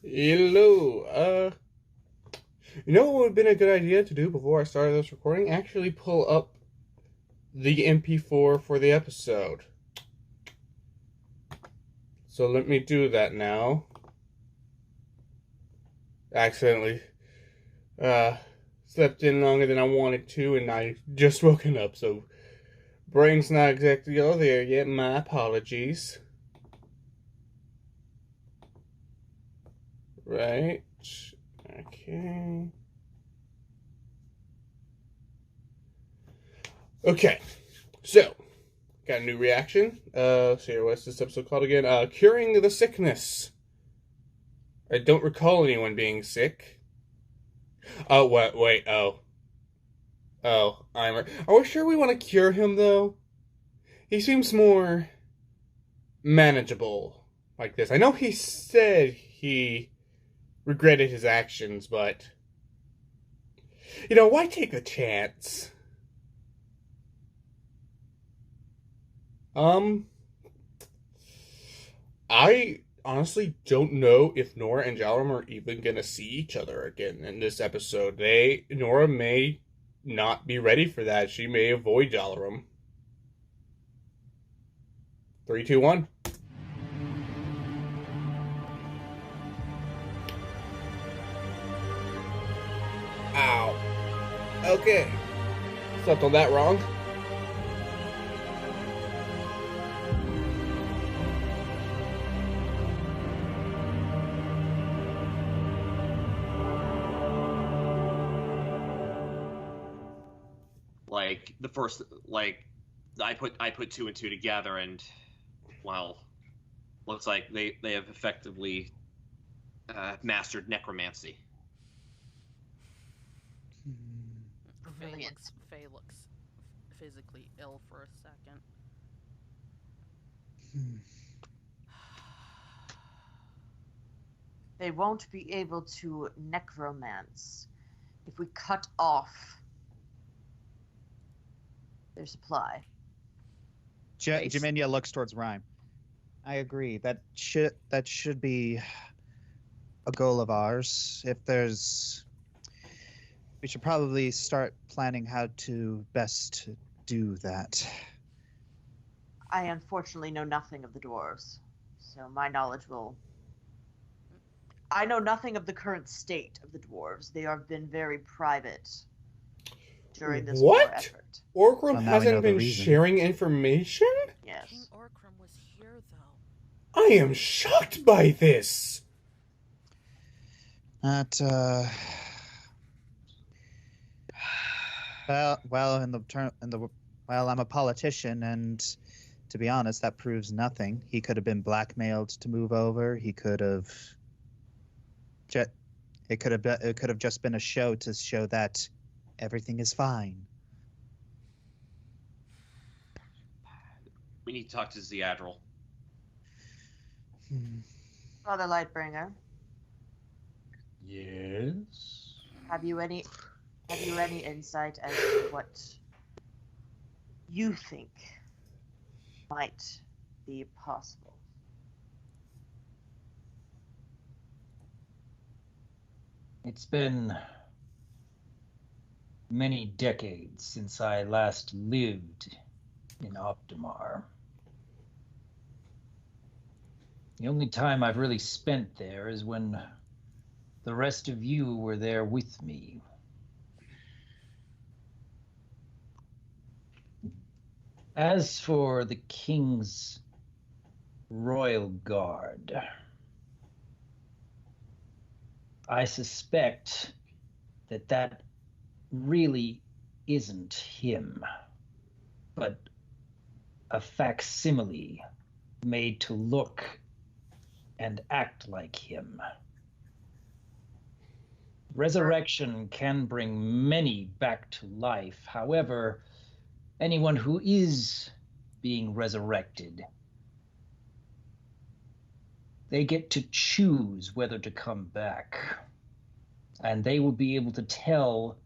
Hello. You know what would have been a good idea to do before I started this recording? Actually pull up the MP4 for the episode. So let me do that now. Accidentally slept in longer than I wanted to, and I just woken up, so brain's not exactly all there yet. My apologies. Right. Okay. Okay. So, got a new reaction. So what's this episode called again? Curing the sickness. I don't recall anyone being sick. Oh, what? Wait. Oh. Are we sure we want to cure him though? He seems more manageable like this. I know he said he regretted his actions, but why take the chance? Um, I honestly don't know if Nora and Jalram are even gonna see each other again in this episode. Nora may not be ready for that. She may avoid Jalram. 3, 2, 1. Ow. Okay. Slept on that wrong. Like the first, I put two and two together, and well, looks like they have effectively mastered necromancy. Faye looks physically ill for a second. They won't be able to necromance if we cut off their supply. Jaminia looks towards Rhyme. I agree. That should be a goal of ours. We should probably start planning how to best do that. I unfortunately know nothing of the dwarves, so my knowledge will... I know nothing of the current state of the dwarves. They have been very private during this war effort. Orgrim hasn't been sharing information? Yes. King Orgrim was here, though. I am shocked by this. That, I'm a politician, and to be honest, that proves nothing. He could have been blackmailed to move over. He could have. It could have just been a show to show that everything is fine. We need to talk to Zeadril. Father Lightbringer. Yes. Have you any insight as to what you think might be possible? It's been many decades since I last lived in Optimar. The only time I've really spent there is when the rest of you were there with me. As for the King's Royal Guard, I suspect that really isn't him, but a facsimile made to look and act like him. Resurrection can bring many back to life. However, anyone who is being resurrected, they get to choose whether to come back. And they will be able to tell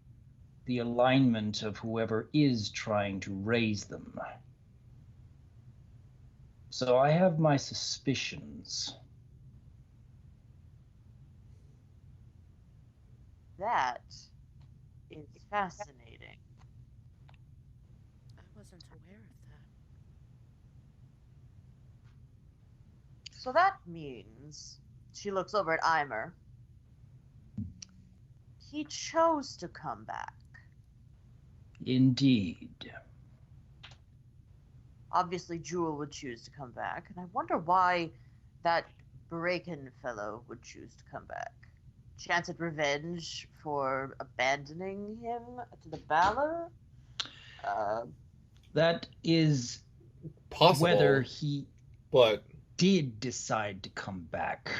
the alignment of whoever is trying to raise them. So I have my suspicions. That is fascinating. I wasn't aware of that. So that means she looks over at Eimer. He chose to come back. Indeed. Obviously, Jewel would choose to come back, and I wonder why that Braken fellow would choose to come back. Chance at revenge for abandoning him to the Valor? That is Possible, whether he but did decide to come back.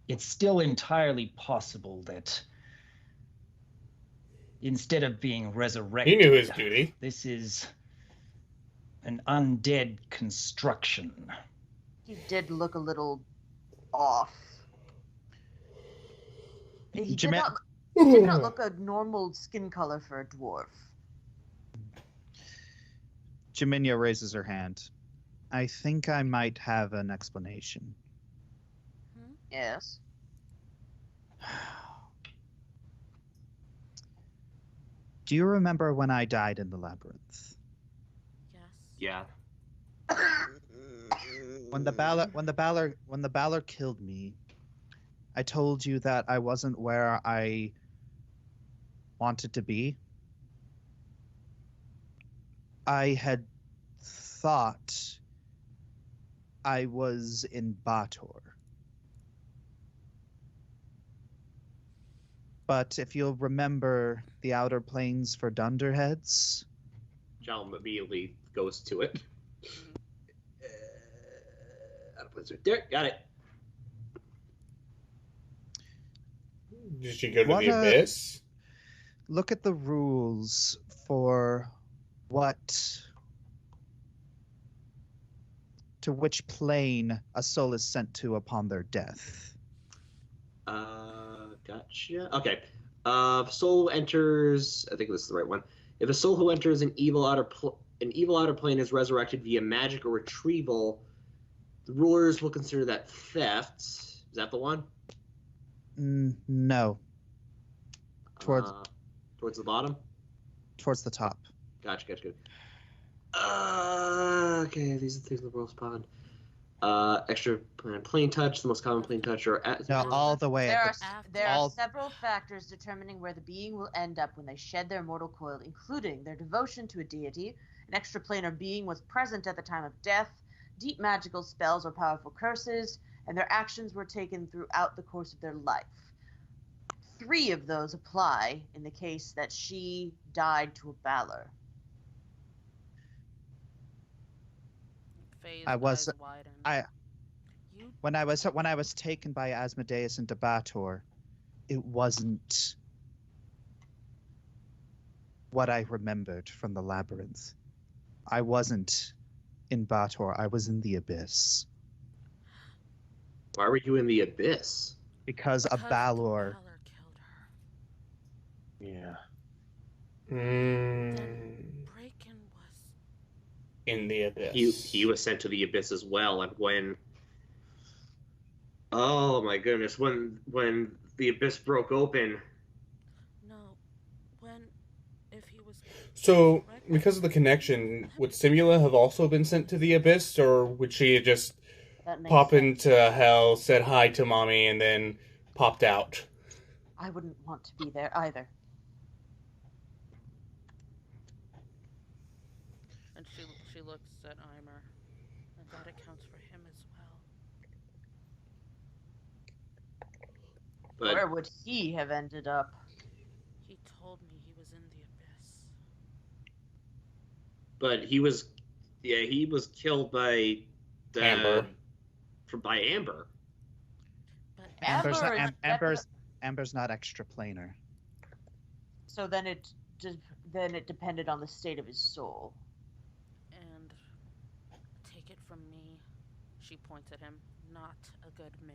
It's still entirely possible that instead of being resurrected, he knew his duty. this is an undead construction. He did look a little off. He did not look a normal skin color for a dwarf. Jaminia raises her hand. I think I might have an explanation. Yes. Do you remember when I died in the labyrinth? Yes. Yeah. When the Balor killed me, I told you that I wasn't where I wanted to be. I had thought I was in Bator. But if you'll remember the outer planes for Dunderheads, John immediately goes to it. There, got it. Did she go to What the a- abyss? look at the rules for to which plane a soul is sent to upon their death. Gotcha. Okay. Soul enters. I think this is the right one. If a soul who enters an evil outer plane is resurrected via magic or retrieval, the rulers will consider that theft. Is that the one? No, towards Towards the bottom. towards the top. Gotcha. Okay, these are the things the world spawned. Extra plane touch, the most common plane touch, or No, all the way There at are, the there all- are several factors determining where the being will end up when they shed their mortal coil, including their devotion to a deity, an extraplanar being was present at the time of death, deep magical spells or powerful curses, and their actions were taken throughout the course of their life. 3 of those apply in the case that she died to a Balor. Faye's I was- eyes widened. You when I was taken by Asmodeus into Bator, it wasn't what I remembered from the labyrinth. I wasn't in Bator, I was in the abyss. Why were you in the abyss? Because a because Balor Balor killed her. Yeah. Then Braken was. In the abyss. He was sent to the abyss as well, and when oh my goodness, when the abyss broke open, No. If he was. So, resurrected, because of the connection, would Simula have also been sent to the abyss, or would she just That makes pop sense. into hell, said hi to mommy, and then popped out? I wouldn't want to be there either. And she looks at Eimer, and that accounts for him as well. but Where would he have ended up? He told me he was in the abyss. he was killed by Amber. by Amber. But Amber's Amber not, is Amber's not extraplanar. So then it depended on the state of his soul. And take it from me, she points at him, not a good man.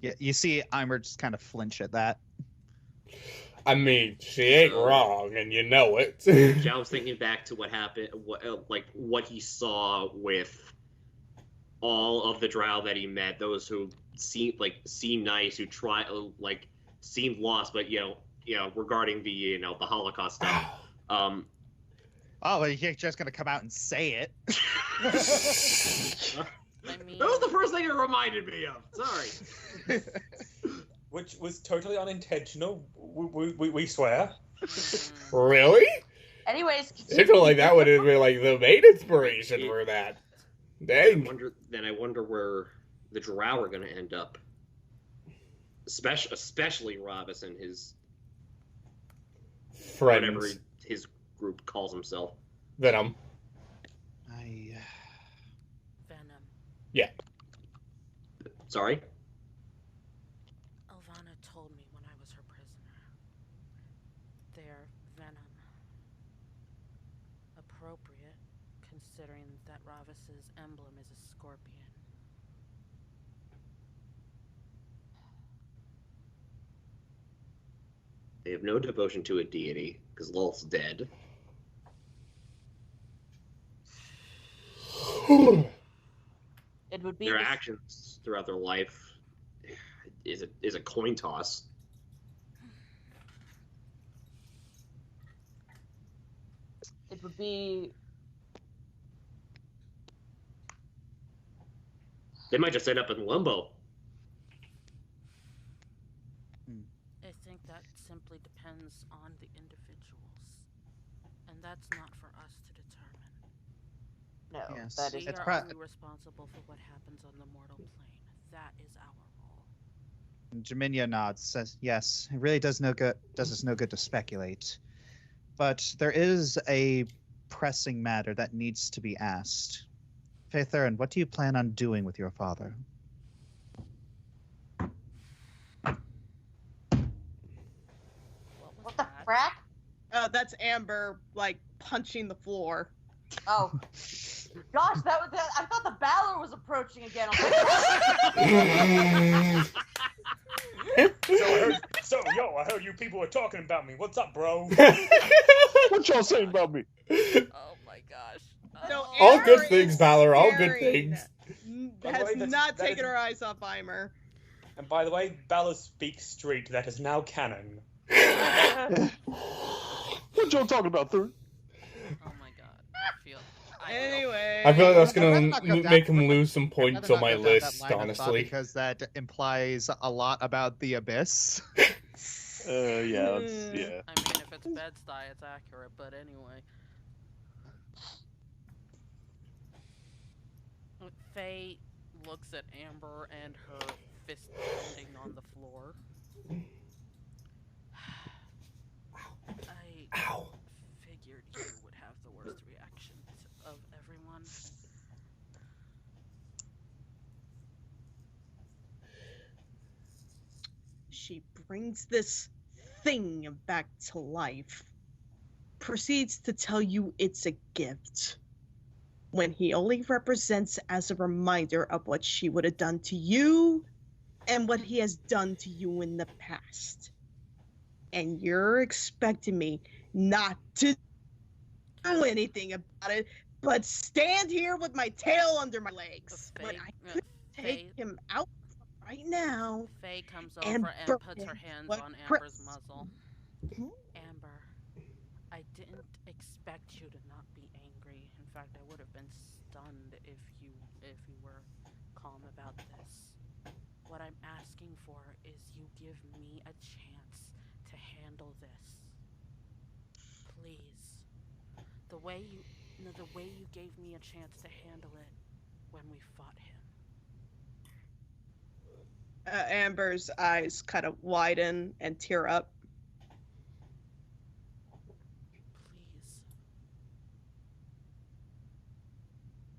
Yeah, you see Eimer just kind of flinch at that. I mean, she ain't So- wrong, and you know it. I was thinking back to what happened, what he saw with all of the drow that he met, those who seem nice, who try seemed lost, but regarding the the Holocaust stuff. Oh, well, you're just gonna come out and say it. I mean, That was the first thing it reminded me of. Sorry. Which was totally unintentional. We swear. Really? Anyways, I feel like that would have been like the main inspiration for that. Dang. I wonder where the Drow are going to end up. Especially Robus and his Friends. whatever his group calls himself. Venom. Venom. Yeah. Sorry? Elvana told me when I was her prisoner. They're Venom. Appropriate, considering that Ravis's emblem is a scorpion. They have no devotion to a deity, because Lolth's dead. it would be Their actions throughout their life is a coin toss. It would be. They might just end up in limbo. I think that simply depends on the individuals. And that's not for us to determine. No, Yes. that We is. It's are pro- only responsible for what happens on the mortal plane. That is our role. Jaminia nods, says, "Yes, it really does us no good to speculate, but there is a pressing matter that needs to be asked. Faithurin, what do you plan on doing with your father?" What the that? frack? That's Amber, like, punching the floor. Oh. Gosh, I thought the Balor was approaching again. I heard you people were talking about me. What's up, bro? What y'all saying about me? Oh my gosh. So All Amber good things, is Valor. All good staring. things. By the Has way, not that taken is- her eyes off Eimer. And by the way, Balor speaks straight. That is now canon. What y'all talking about, Thur? Oh my god. I feel Anyway. I feel like that's I'd rather gonna not go down make him that- lose some I'd points rather on my not go down that list, line of thought honestly. because that implies a lot about the abyss. Yeah, that's, Mm. yeah. I mean, if it's Bed-Stuy, it's accurate, but anyway. Faye looks at Amber and her fist pounding on the floor. I Ow. figured you would have the worst reactions of everyone. She brings this thing back to life. Proceeds to tell you it's a gift. When he only represents as a reminder of what she would have done to you and what he has done to you in the past. And you're expecting me not to do anything about it, but stand here with my tail under my legs. When I could take him out right now. Faye comes and over and burn puts her him hands like on Amber's Chris. muzzle. Amber, I didn't expect you to not be angry. In fact, I would have been stunned if you were calm about this. What I'm asking for is you give me a chance to handle this. Please. The way you gave me a chance to handle it when we fought him. Amber's eyes kind of widen and tear up. Please.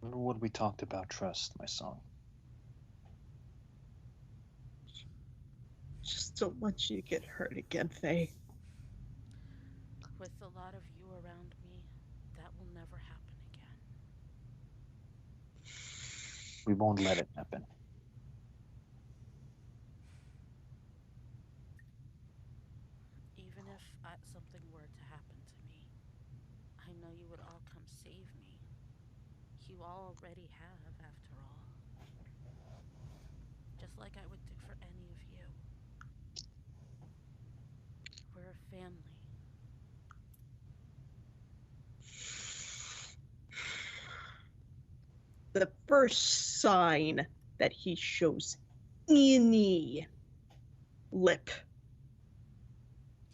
Remember what we talked about trust, my son. Just don't want you to get hurt again, Faye. With a lot of you around me, that will never happen again. We won't let it happen. Even if something were to happen to me, I know you would all come save me. You already have, after all. Just like I would do for any of you. family. The first sign that he shows any lip.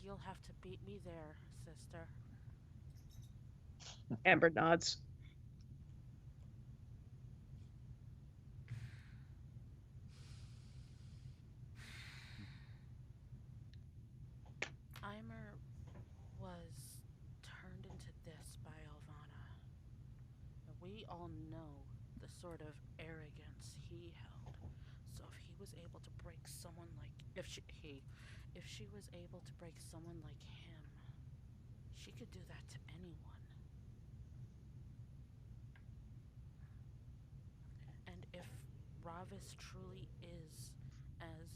You'll have to beat me there, sister. Amber nods. Eimer was turned into this by Elvana. We all know the sort of arrogance he held. So if he was able to break someone like if she was able to break someone like him, she could do that to anyone. And if Ravis truly is as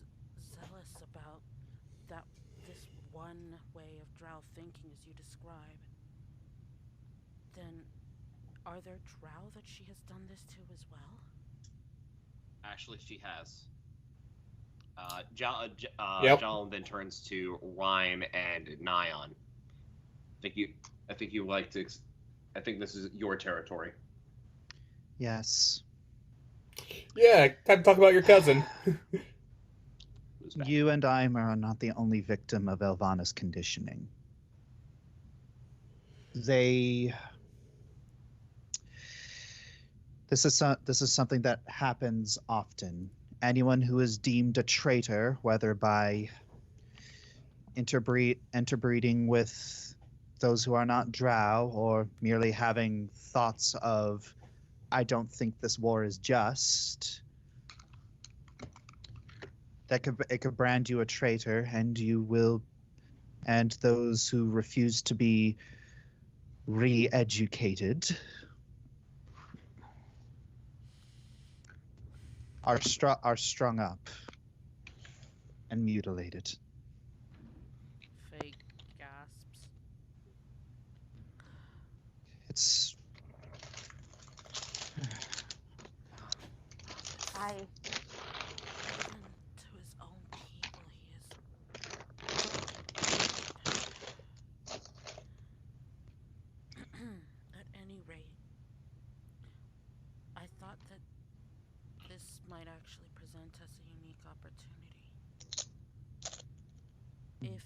zealous about that this one way of drow thinking as you describe, then are there drow that she has done this to as well? Actually, she has. Yep. Jalen then turns to Rhyme and Nyan. I think you like to. I think this is your territory. Yes. Yeah, time to talk about your cousin. You and I are not the only victim of Elvana's conditioning. This is something that happens often. Anyone who is deemed a traitor, whether by interbreeding with those who are not drow, or merely having thoughts of, I don't think this war is just, it could brand you a traitor, and those who refuse to be re-educated are strung up and mutilated. Fake gasps. It's Even to his own people, he is. At any rate, I thought that this might actually present us a unique opportunity. If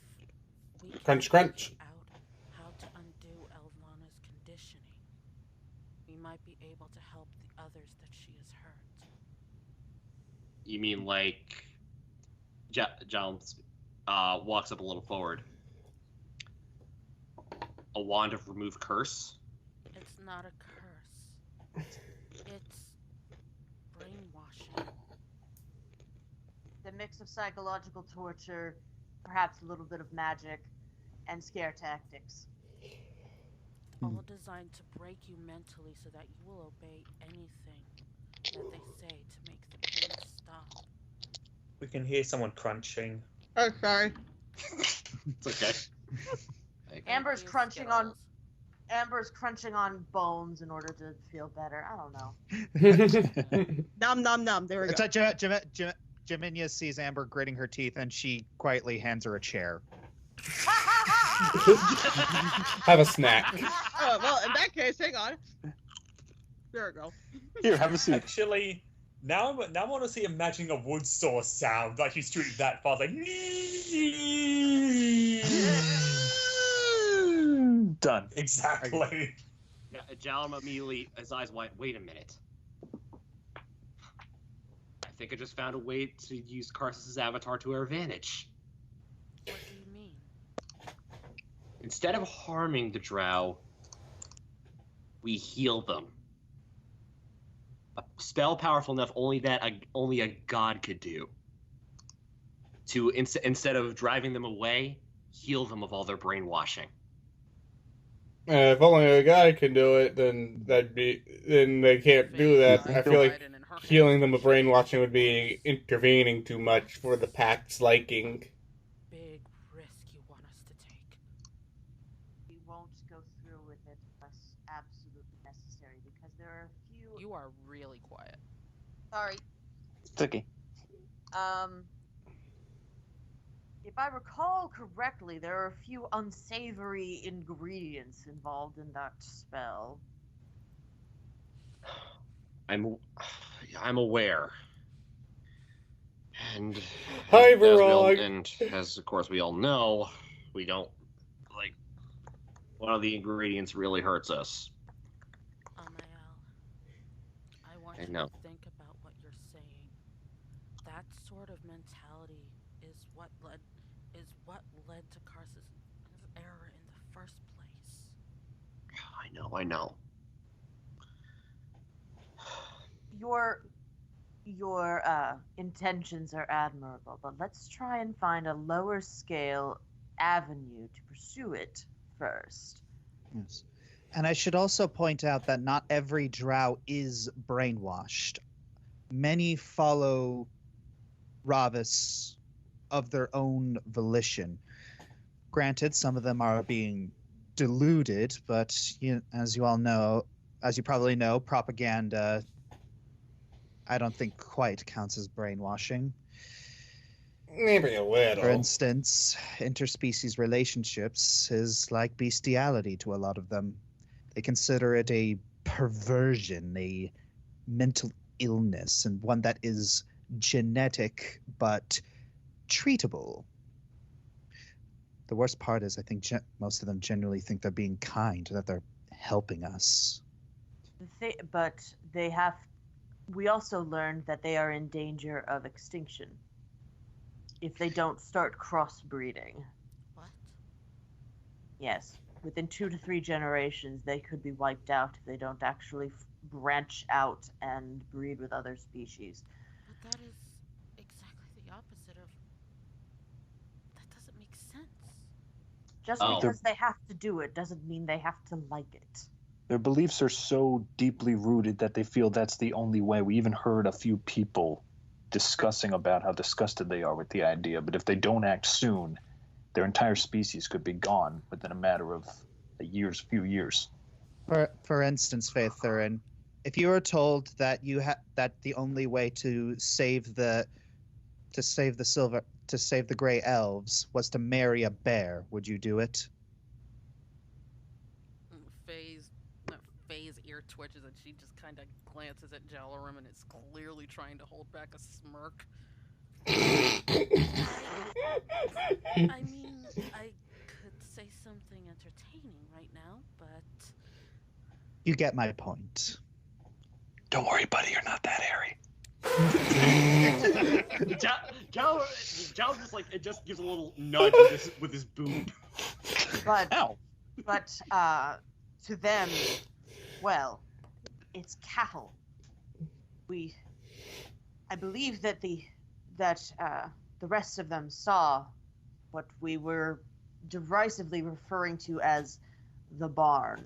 we can Crunch, crunch. figure out how to undo Elvana's conditioning, we might be able to help the others that she has hurt. You mean like Jalen walks up a little forward. A wand of remove curse? It's not a curse. It's brainwashing. The mix of psychological torture, perhaps a little bit of magic, and scare tactics. All designed to break you mentally so that you will obey anything that they say to make the pain stop. We can hear someone crunching. Oh, sorry. It's okay. Amber's Thank you, crunching on Skittles. bones in order to feel better. I don't know. Nom nom nom. There we It's go. like Jaminia sees Amber gritting her teeth, and she quietly hands her a chair. Have a snack. Oh, well, in that case, hang on. There we go. Here, have a seat. Actually, now I want to see imagining a wood saw sound like he's shooting that fast, like. Done. Exactly. Jalen immediately, his eyes wide. Wait a minute. I think I just found a way to use Karsus's avatar to our advantage. What do you mean? Instead of harming the drow, we heal them. A spell powerful enough only a god could do. To instead of driving them away, heal them of all their brainwashing. If only a guy can do it, then they can't do that. I feel like healing them with brainwashing would be intervening too much for the Pact's liking. Big risk you want us to take. We won't go through with it unless absolutely necessary, because there are a few. You are really quiet. Sorry. It's okay. If I recall correctly, there are a few unsavory ingredients involved in that spell. I'm aware. And Hi, as we all, Virog. and as of course we all know, we don't like one of the ingredients really hurts us. Amael, I want I you know. to think about what you're saying. That sort of mentality is what led to Karsa's error in the first place. I know. Your intentions are admirable, but let's try and find a lower scale avenue to pursue it first. Yes. And I should also point out that not every drow is brainwashed. Many follow Ravis of their own volition. Granted, some of them are being deluded, but as you probably know, propaganda, I don't think quite counts as brainwashing. Maybe a little. For instance, interspecies relationships is like bestiality to a lot of them. They consider it a perversion, a mental illness, and one that is genetic but treatable. The worst part is I think most of them generally think they're being kind, that they're helping us. But they have. We also learned that they are in danger of extinction if they don't start crossbreeding. What? Yes, within 2 to 3 generations, they could be wiped out if they don't actually branch out and breed with other species. But that is exactly the opposite of. That doesn't make sense. Just Oh. because they have to do it doesn't mean they have to like it. Their beliefs are so deeply rooted that they feel that's the only way. We even heard a few people discussing about how disgusted they are with the idea, but if they don't act soon, their entire species could be gone within a matter of few years. For instance, Faith Thurin, if you were told that that the only way to save the gray elves was to marry a bear, would you do it? Faye's ear twitches and she just kind of glances at Jalarum and is clearly trying to hold back a smirk. I mean, I could say something entertaining right now, but... You get my point. Don't worry, buddy, you're not that hairy. Jal just gives a little nudge with his boob. But Ow. To them, well, it's cattle. I believe that the rest of them saw what we were derisively referring to as the barn.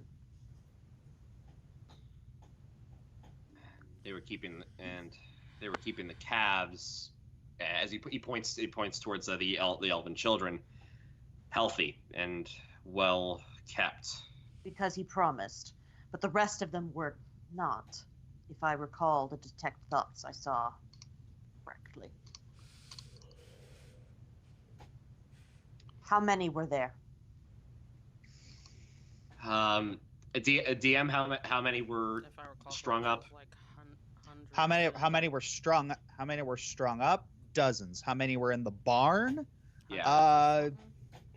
They were keeping the calves, as he points towards the elven children, healthy and well kept. Because he promised, but the rest of them were not, if I recall the detect thoughts I saw correctly. How many were there? A DM, how many were If I recall strung up? correctly, it was like hundreds. How many were strung? How many were strung up? Dozens. How many were in the barn? Yeah.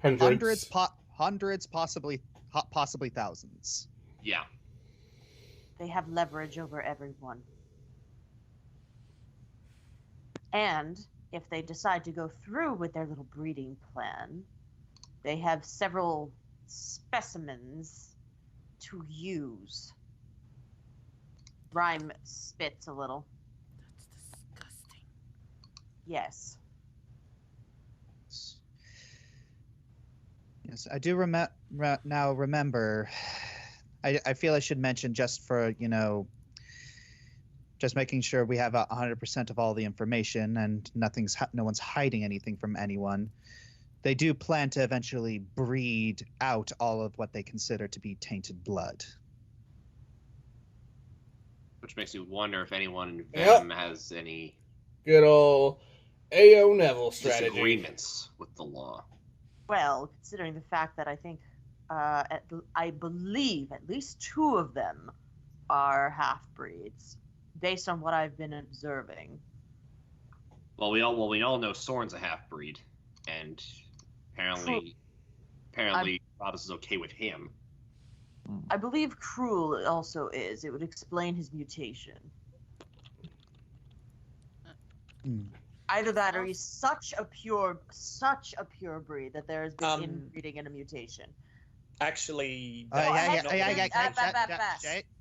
Hundreds, possibly thousands. Yeah. They have leverage over everyone. And if they decide to go through with their little breeding plan, they have several specimens to use. Rhyme spits a little. That's disgusting. Yes. Yes, I do now remember. I feel I should mention just for, just making sure we have 100% of all the information and no one's hiding anything from anyone. They do plan to eventually breed out all of what they consider to be tainted blood. Which makes me wonder if anyone in Venom has any. Good old A.O. Neville strategy. disagreements with the law. Well, considering the fact that I think, I believe at least 2 of them are half-breeds, based on what I've been observing. Well, we all know Soren's a half breed, and apparently Robus is okay with him. I believe Cruel also is. It would explain his mutation. Either that, or he's such a pure breed that there has been inbreeding and a mutation. Actually,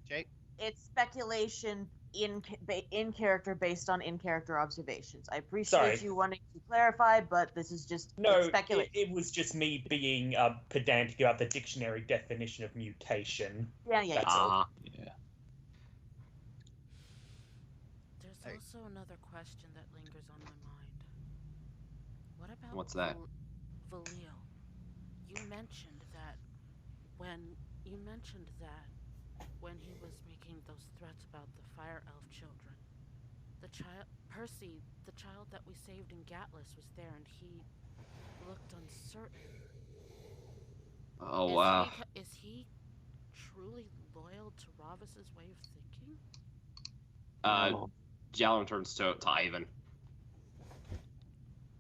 Jake. It's speculation in character based on in-character observations. I appreciate you wanting to clarify, but this is just speculation. It was just me being pedantic about the dictionary definition of mutation. Yeah. That's all. Yeah. There's also another question that lingers on my mind. What about What's that? Valil? You mentioned that when he was making those threats about the Fire Elf children, Percy, the child that we saved in Gatlas, was there, and he looked uncertain. Oh, wow. Is he truly loyal to Ravus's way of thinking? Jalen turns to Ivan.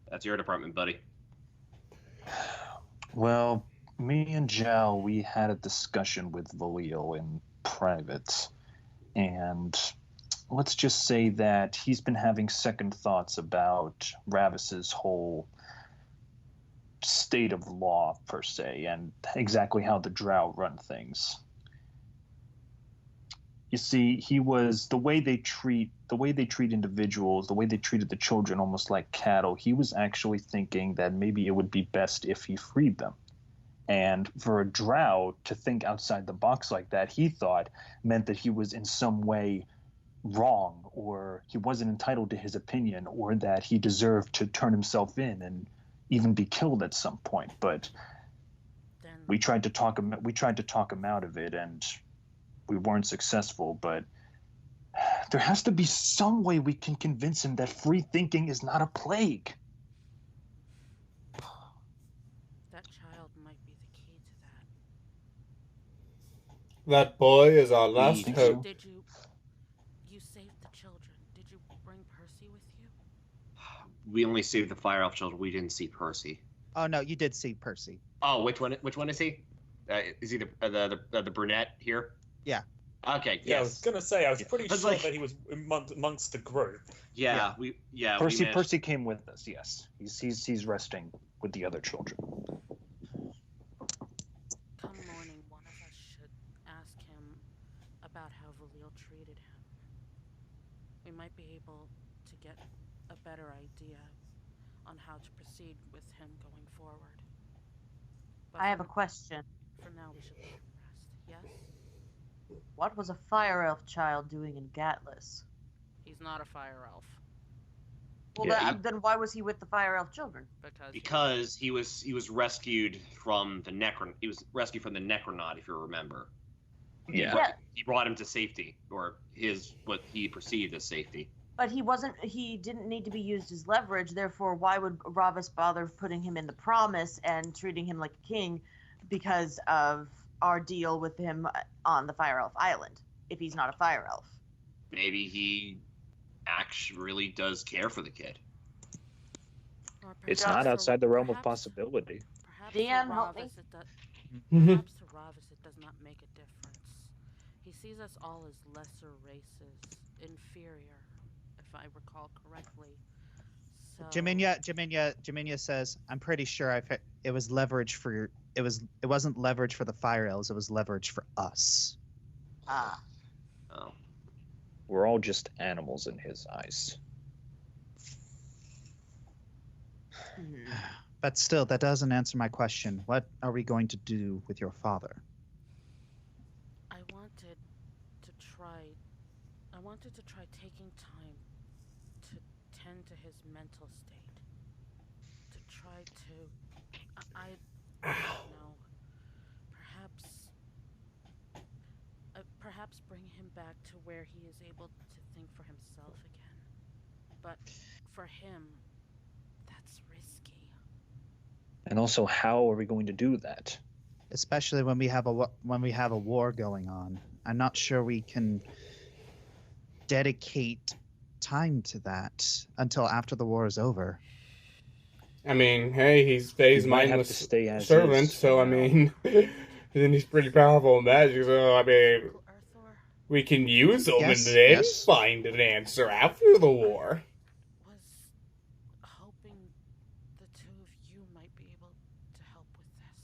That's your department, buddy. Well, me and Jal, we had a discussion with Valil in private, and let's just say that he's been having second thoughts about Ravus's whole state of law, per se, and exactly how the Drow run things. You see, he was the way they treat individuals, the way they treated the children almost like cattle. He was actually thinking that maybe it would be best if he freed them. And for a Drow to think outside the box like that, he thought meant that he was in some way wrong, or he wasn't entitled to his opinion, or that he deserved to turn himself in and even be killed at some point. But we tried to talk him out of it, and we weren't successful. But there has to be some way we can convince him that free thinking is not a plague. That child might be the key to that. That boy is our last hope. Did you saved the children? Did you bring Percy with you? We only saved the Fire Elf children. We didn't see Percy. Oh no, you did see Percy. Oh, which one is he? Is he the brunette here? Yeah. Okay. Yeah, yes. I was gonna say I was pretty But, sure like- that he was amongst the group. Percy came with us. Yes, he's resting with the other children. Come morning, one of us should ask him about how Valil treated him. We might be able to get a better idea on how to proceed with him going forward. But I have a question. For now, we should let him rest. Yes? What was a Fire Elf child doing in Gatlas? He's not a fire elf. Well, then why was he with the Fire Elf children? Because he was rescued from the Necronaut, if you remember. Yeah. He brought him to safety, or what he perceived as safety. But he didn't need to be used as leverage, therefore why would Ravus bother putting him in the Promise and treating him like a king because of our deal with him on the Fire Elf Island, if he's not a Fire Elf? Maybe he actually really does care for the kid. It's not outside the realm of possibility. DM, help me. Perhaps to Ravus it does not make a difference. He sees us all as lesser races, inferior, if I recall correctly. So... Jaminia says, "I'm pretty sure it was leverage for it wasn't leverage for the Fire Elves. It was leverage for us." Ah. Oh. We're all just animals in his eyes. But still, that doesn't answer my question. What are we going to do with your father? I wanted to try taking time to tend to his mental state. To try to, I don't know, perhaps bring him back to where he is able to think for himself again. But for him, It's risky. And also, how are we going to do that? Especially when we have a war going on. I'm not sure we can dedicate time to that until after the war is over. I mean, hey, he's Faye's He might have mindless to stay as servant, is so for I now. mean, then he's pretty powerful in magic, so I mean, Uncle Arthur we can use him and Yes, then yes. find an answer after the war. was hoping the two of you might be able to help with this.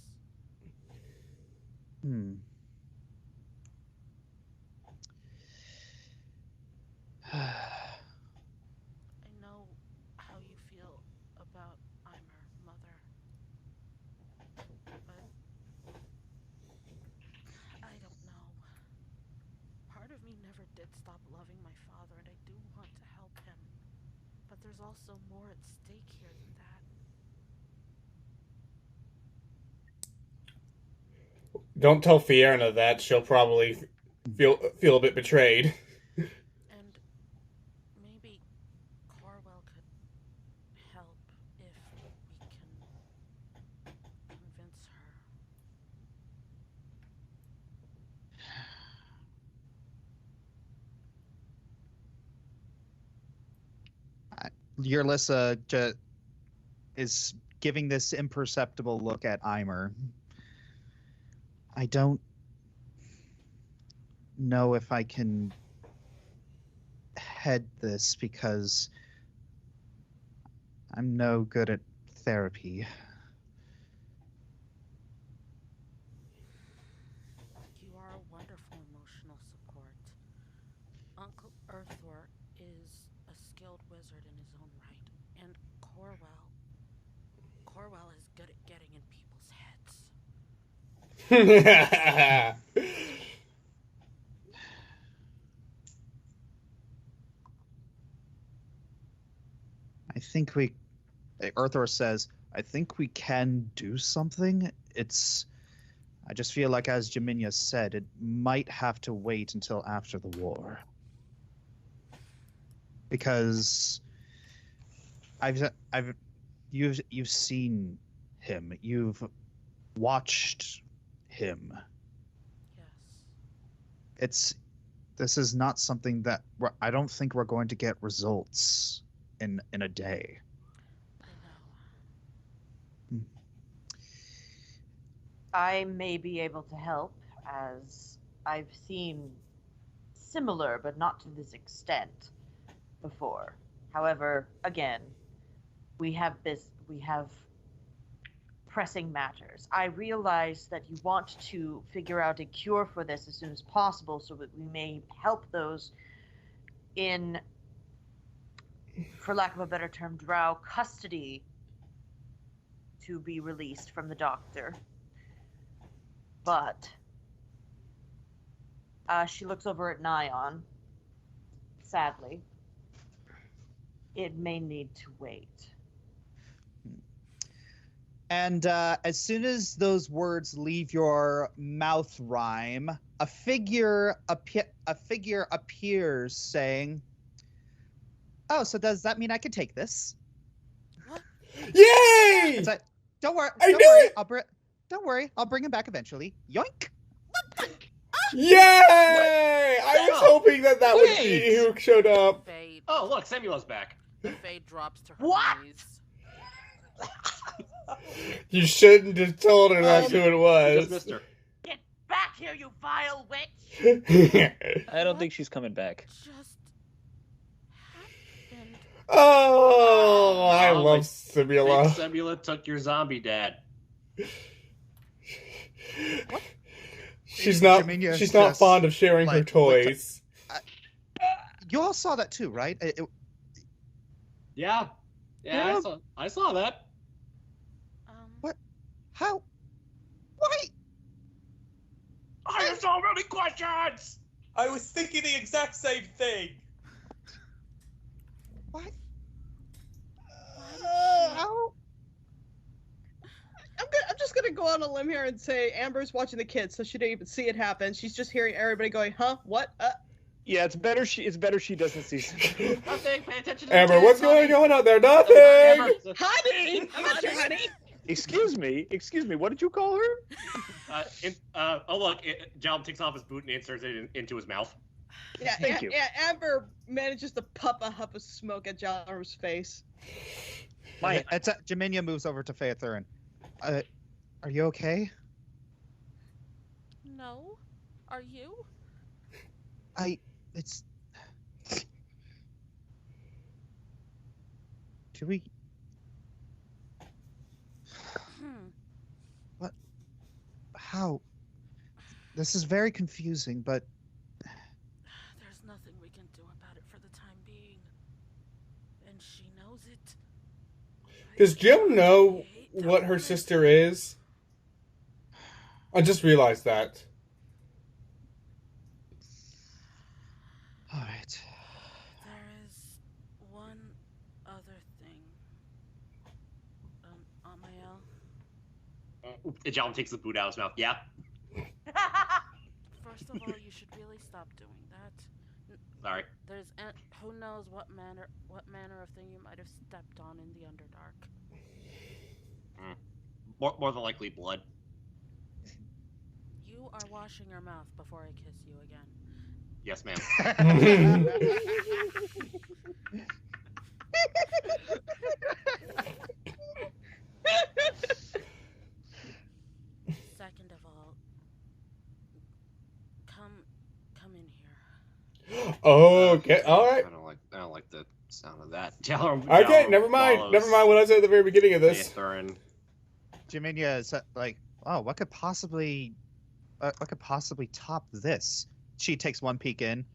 I know how you feel about Eimer, Mother. But I don't know. Part of me never did stop loving my father, and I do want to help him. But there's also more at stake here than that. Don't tell Fiona that; she'll probably feel a bit betrayed. And maybe Corwell could help if we can convince her. Yurlissa is giving this imperceptible look at Eimer. I don't know if I can head this because I'm no good at therapy. You are a wonderful emotional support. Uncle Arthur is a skilled wizard in his own right, and Corwell is good at getting in people's heads. I think Arthur says, I think we can do something. I just feel like, as Jaminia said, it might have to wait until after the war. Because you've seen him. You've watched him. Yes. This is not something that I don't think we're going to get results in a day. I know. I may be able to help, as I've seen similar, but not to this extent, before. However, again, we have pressing matters. I realize that you want to figure out a cure for this as soon as possible, so that we may help those in, for lack of a better term, drow custody to be released from the doctor. But she looks over at Nyan. Sadly, it may need to wait. And as soon as those words leave your mouth, Rhyme, a figure appears saying, "Oh, so does that mean I can take this?" What? Yay! It's like, don't worry, I don't knew worry, it! don't worry, I'll bring him back eventually. Yoink! Yay! I was hoping that would be Wait! who showed up. Fade. Oh, look, Samuel's back. The Fade drops to her What? knees. You shouldn't have told her that's who it Just was. missed her. Get back here, you vile witch! I don't think she's coming back. Just happened. Oh, I Oh, love like, Simula. Fake Semula took your zombie dad. She's not Jaminia she's not fond of sharing her like, toys. You all saw that too, right? Yeah. Yeah, I saw that. What? How? Why? I have so many questions! I was thinking the exact same thing. Why? How? I'm just gonna go on a limb here and say Amber's watching the kids, so she didn't even see it happen. She's just hearing everybody going, "Huh? What?" Yeah, it's better she doesn't see something. Nothing. Pay attention to Amber, the what's chat, going on out there? Amber. Nothing! Honey! I'm not your honey! Excuse me. What did you call her? Look, Jalm takes off his boot and inserts it into his mouth. Yeah, Thank you. Yeah, Amber manages to puff a huff of smoke at Jalrum's face. Jaminia moves over to Phaethurin. Are you okay? No. Are you? It's... Do we... What? How? This is very confusing, but... There's nothing we can do about it for the time being. And she knows it. Does Jill know what her sister is? I just realized that. All right. There is one other thing. Amael? Jalm takes the boot out of his mouth. Yeah. First of all, you should really stop doing that. Sorry. There's who knows what manner of thing you might have stepped on in the Underdark. More than likely blood. You are washing your mouth before I kiss you again. Yes, ma'am. Second of all, come in here. Okay, alright. I don't like the sound of that. Jalm, Okay, never mind. Never mind what I said at the very beginning of this. Jaminia is like, oh, what could possibly top this? She takes one peek in.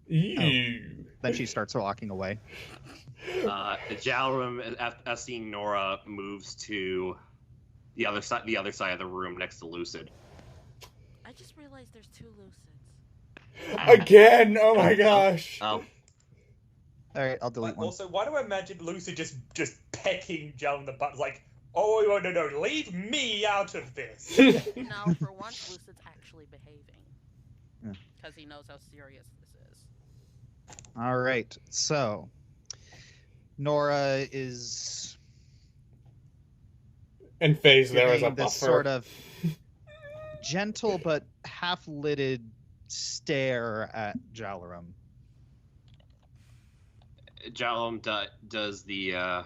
Ew. Then she starts walking away. Jalrum, as seeing Nora, moves to the other side of the room next to Lucid. I just realized there's two Lucids. Again! Oh my gosh! Oh. All right, I'll delete one. Also, why do I imagine Lucid just pecking Jalm in the butt, like, oh, no, leave me out of this. No, for once, Lucid's actually behaving. Because he knows how serious this is. All right, so Nora is And Faye's there as a giving buffer. this sort of gentle but half-lidded stare at Jalarum. Jalum does the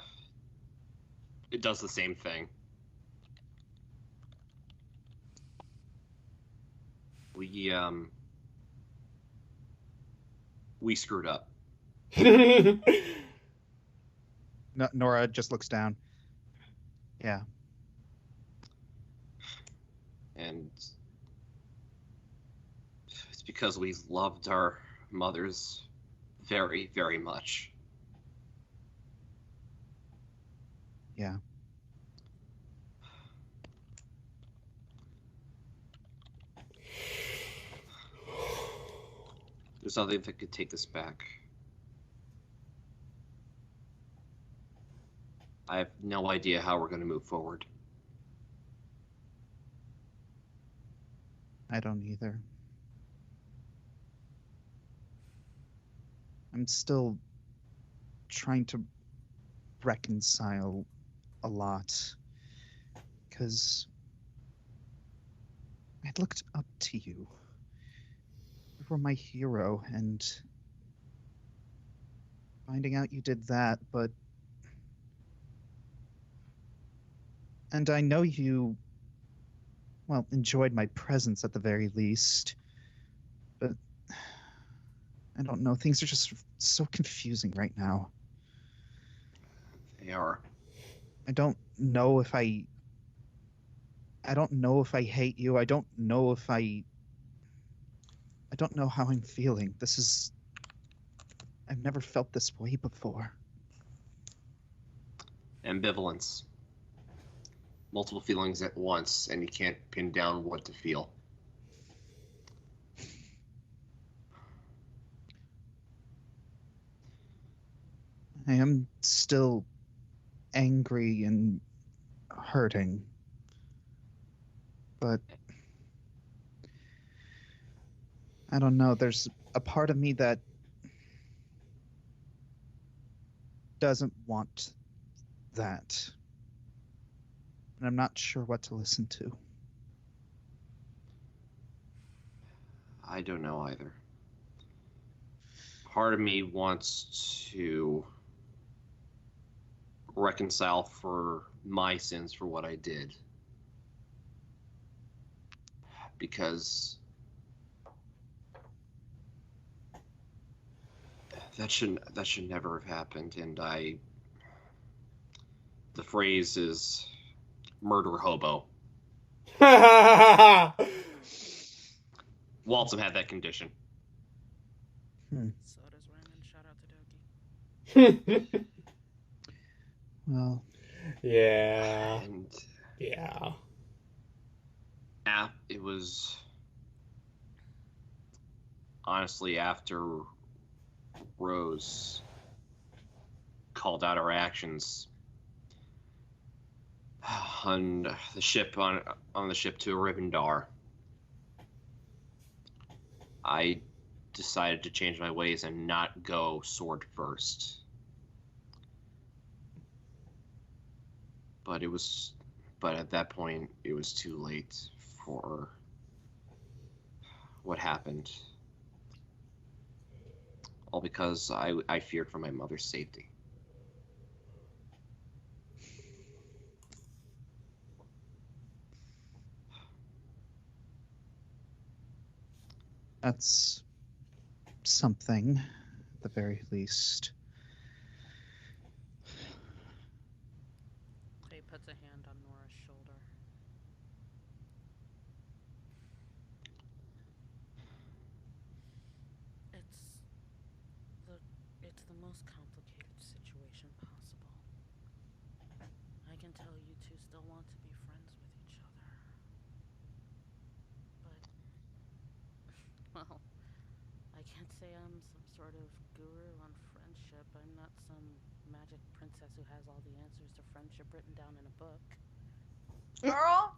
same thing. We screwed up. Nora just looks down. Yeah. And it's because we loved our mothers very, very much. Yeah. There's nothing that could take us back. I have no idea how we're going to move forward. I don't either. I'm still trying to reconcile a lot. Because I looked up to you. You were my hero, and finding out you did that, but... And I know you, well, enjoyed my presence at the very least. But I don't know, things are just so confusing right now. They are. I don't know if I hate you. I don't know how I'm feeling. I've never felt this way before. Ambivalence. Multiple feelings at once, and you can't pin down what to feel. I am still angry and hurting. But I don't know, there's a part of me that doesn't want that. And I'm not sure what to listen to. I don't know either. Part of me wants to reconcile for my sins for what I did. Because that should never have happened, and the phrase is murder hobo. Waltzam had that condition. So does Raymond. Shout out to Doki. Well, Yeah. And Yeah. it was honestly after Rose called out our actions on the ship to Rivendar. I decided to change my ways and not go sword first. But at that point it was too late for what happened. All because I feared for my mother's safety. that's something, at the very least. He puts a hand on Nora's shoulder. It's the most complicated situation possible. I can tell you two still want to be friends with each other. But, well, I can't say I'm some sort of guru on friendship. I'm not some magic princess who has all the answers to friendship written down in a book. Girl?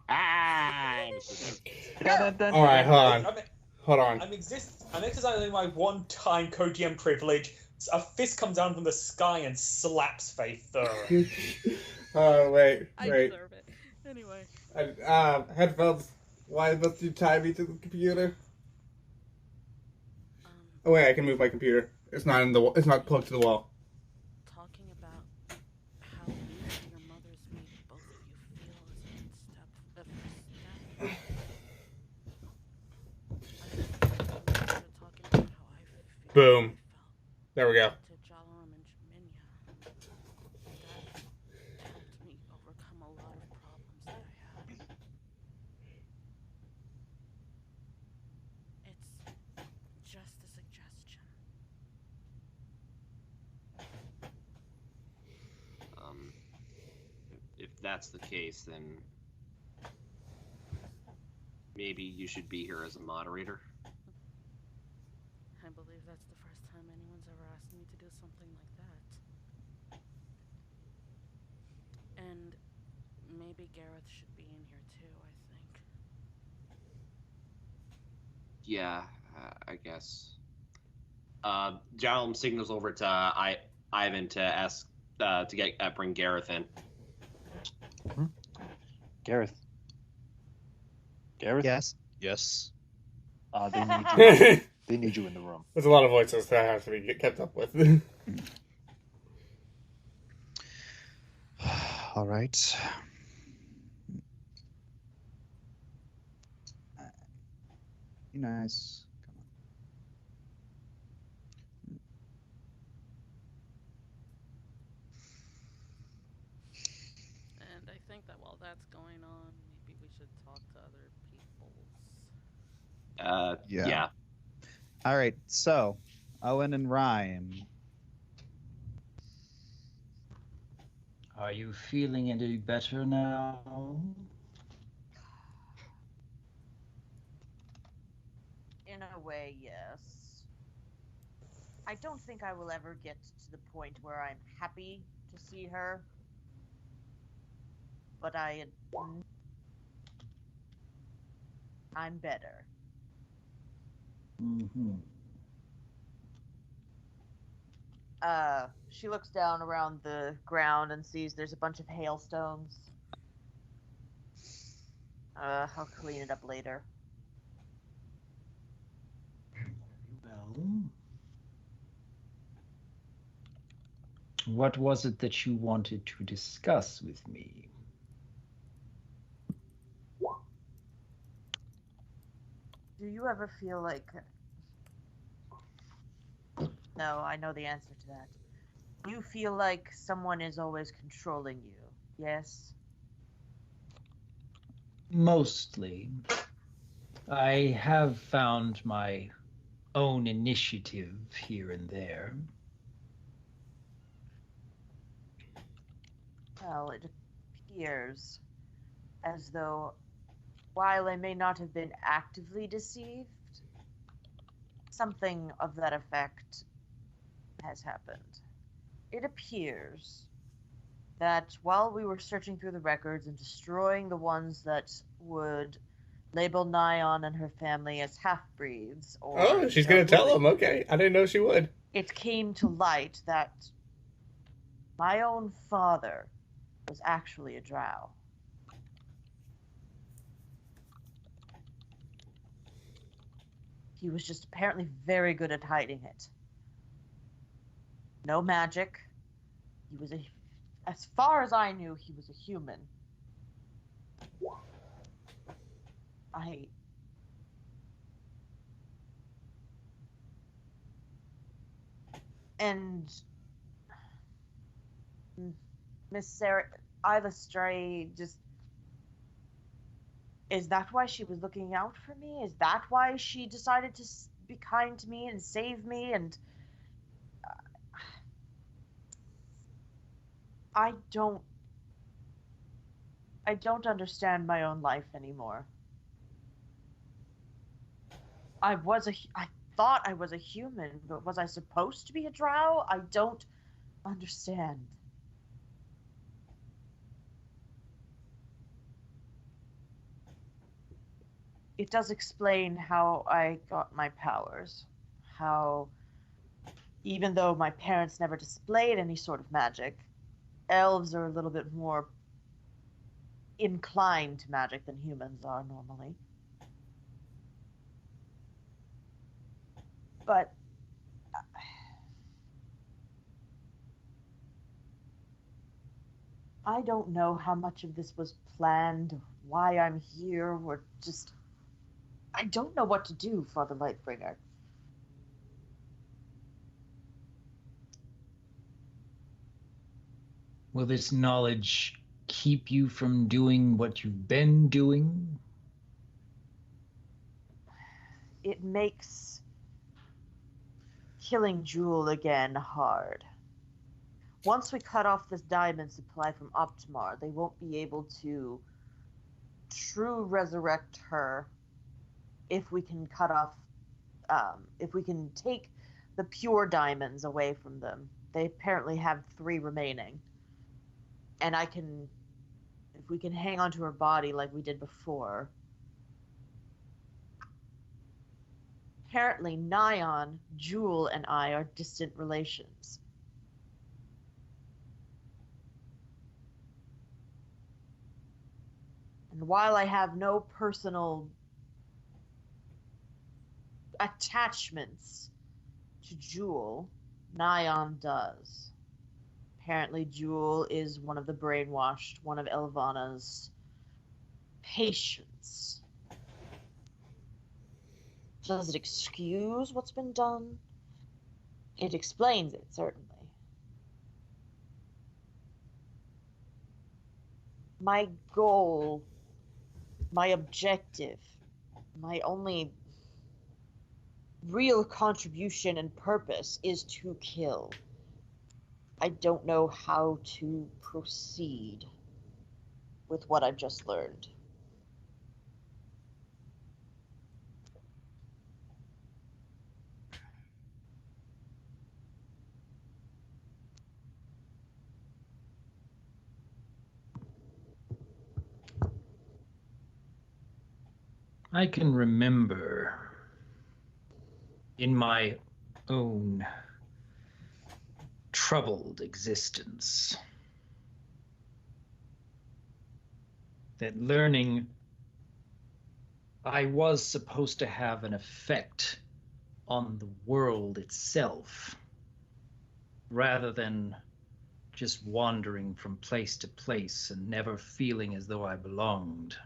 All right, hold on. I'm exercising my one-time co-GM privilege. A fist comes down from the sky and slaps Faith thoroughly. Oh, wait. I deserve it. Anyway. Headphones. Why must you tie me to the computer? Oh wait, I can move my computer. It's not it's not plugged to the wall. Talking about how losing your mother's made both of you feel as a first step. Talking about how I feel. Boom. There we go. To Jalam and Jaminia. That helped me overcome a lot of problems that I had. It's just a suggestion. If that's the case, then maybe you should be here as a moderator. I believe that's the first time anyone's ever asked me to do something like that. And maybe Gareth should be in here too, I think. Yeah, I guess. Jalum signals over to Ivan to ask to bring Gareth in. Gareth. Gareth? Yes? Yes. They need you. They need you in the room. There's a lot of voices that have to be kept up with. All right. You nice. And I think that while that's going on, maybe we should talk to other people's. Yeah. All right. So, Owen and Ryan. Are you feeling any better now? In a way, yes. I don't think I will ever get to the point where I'm happy to see her. But I'm better. Mm-hmm. She looks down around the ground and sees there's a bunch of hailstones. I'll clean it up later. Well, what was it that you wanted to discuss with me? Do you ever feel like... No, I know the answer to that. You feel like someone is always controlling you, yes? Mostly. I have found my own initiative here and there. Well, it appears as though, while I may not have been actively deceived, something of that effect has happened. It appears that while we were searching through the records and destroying the ones that would label Nyan and her family as half-breeds, or... Oh, she's gonna tell him. Okay, I didn't know she would. It came to light that my own father was actually a drow. He was just apparently very good at hiding it. No magic. He was as far as I knew, he was a human. And Miss Sarah, Isla Stray, just... Is that why she was looking out for me? Is that why she decided to be kind to me and save me? And I don't understand my own life anymore. I thought I was a human, but was I supposed to be a drow? I don't understand. It does explain how I got my powers. How, even though my parents never displayed any sort of magic, elves are a little bit more inclined to magic than humans are normally. But I don't know how much of this was planned, why I'm here, or just... I don't know what to do, Father Lightbringer. Will this knowledge keep you from doing what you've been doing? It makes killing Jewel again hard. Once we cut off this diamond supply from Optimar, they won't be able to true resurrect her if we can cut off, if we can take the pure diamonds away from them. They apparently have 3 remaining. And if we can hang on to her body like we did before. Apparently, Nyan, Jewel, and I are distant relations. And while I have no personal attachments to Jewel, Nyan does. Apparently, Jewel is one of the brainwashed, one of Elvana's patients. Does it excuse what's been done? It explains it, certainly. My goal, my objective, my only real contribution and purpose is to kill. I don't know how to proceed with what I've just learned. I can remember in my own troubled existence. That learning I was supposed to have an effect on the world itself, rather than just wandering from place to place and never feeling as though I belonged.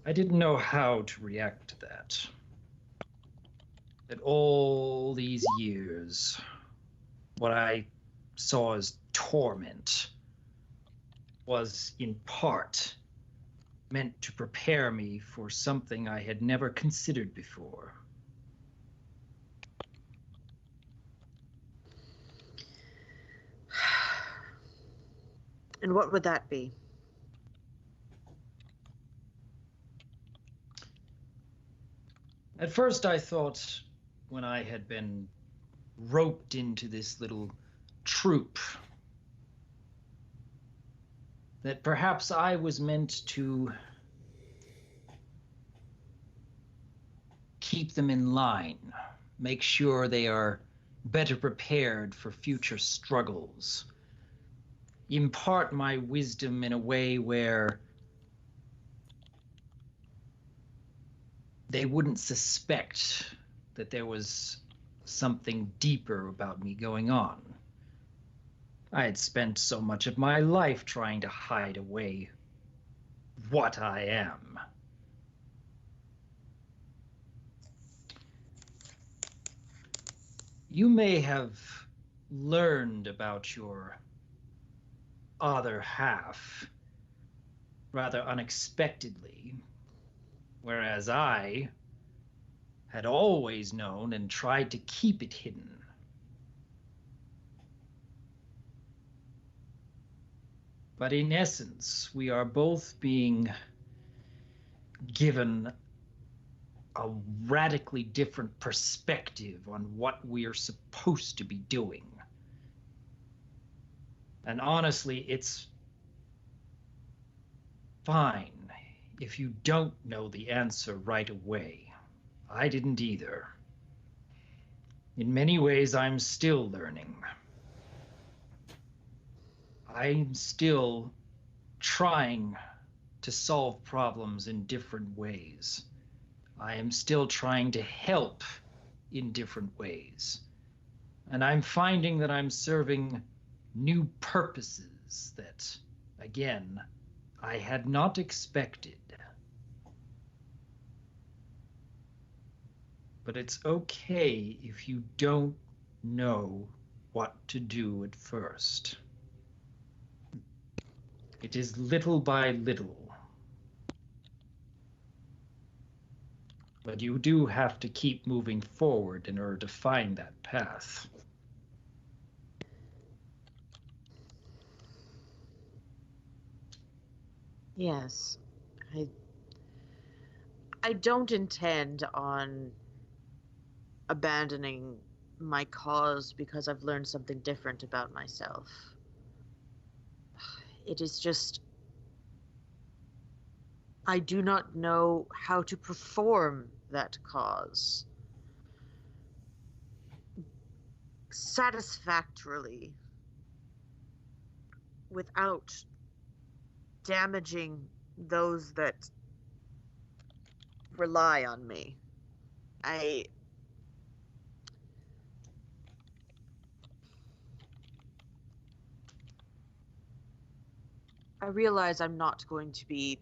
I didn't know how to react to that. That all these years, what I saw as torment was in part meant to prepare me for something I had never considered before. And what would that be? At first I thought, when I had been roped into this little troop, that perhaps I was meant to keep them in line, make sure they are better prepared for future struggles, impart my wisdom in a way where they wouldn't suspect that there was something deeper about me going on. I had spent so much of my life trying to hide away what I am. You may have learned about your other half rather unexpectedly, whereas I had always known and tried to keep it hidden. But in essence, we are both being given a radically different perspective on what we are supposed to be doing. And honestly, it's fine if you don't know the answer right away. I didn't either. In many ways, I'm still learning. I'm still trying to solve problems in different ways. I am still trying to help in different ways. And I'm finding that I'm serving new purposes that, again, I had not expected. But it's okay if you don't know what to do at first. It is little by little. But you do have to keep moving forward in order to find that path. Yes. I don't intend on abandoning my cause because I've learned something different about myself. It is just I do not know how to perform that cause satisfactorily without damaging those that rely on me. I realize I'm not going to be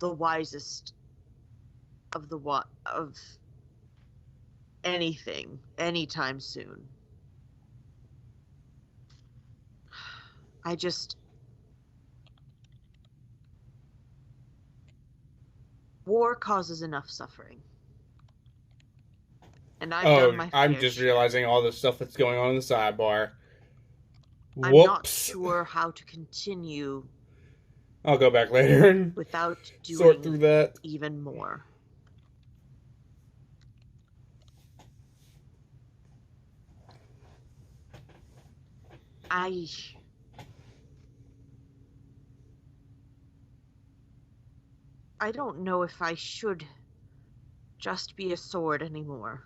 the wisest of anything anytime soon. War causes enough suffering. And I've done my fair I'm just share. realizing all the stuff that's going on in the sidebar. I'm Whoops. not sure how to continue I'll go back later and without doing sort through that. even more. I don't know if I should just be a sword anymore.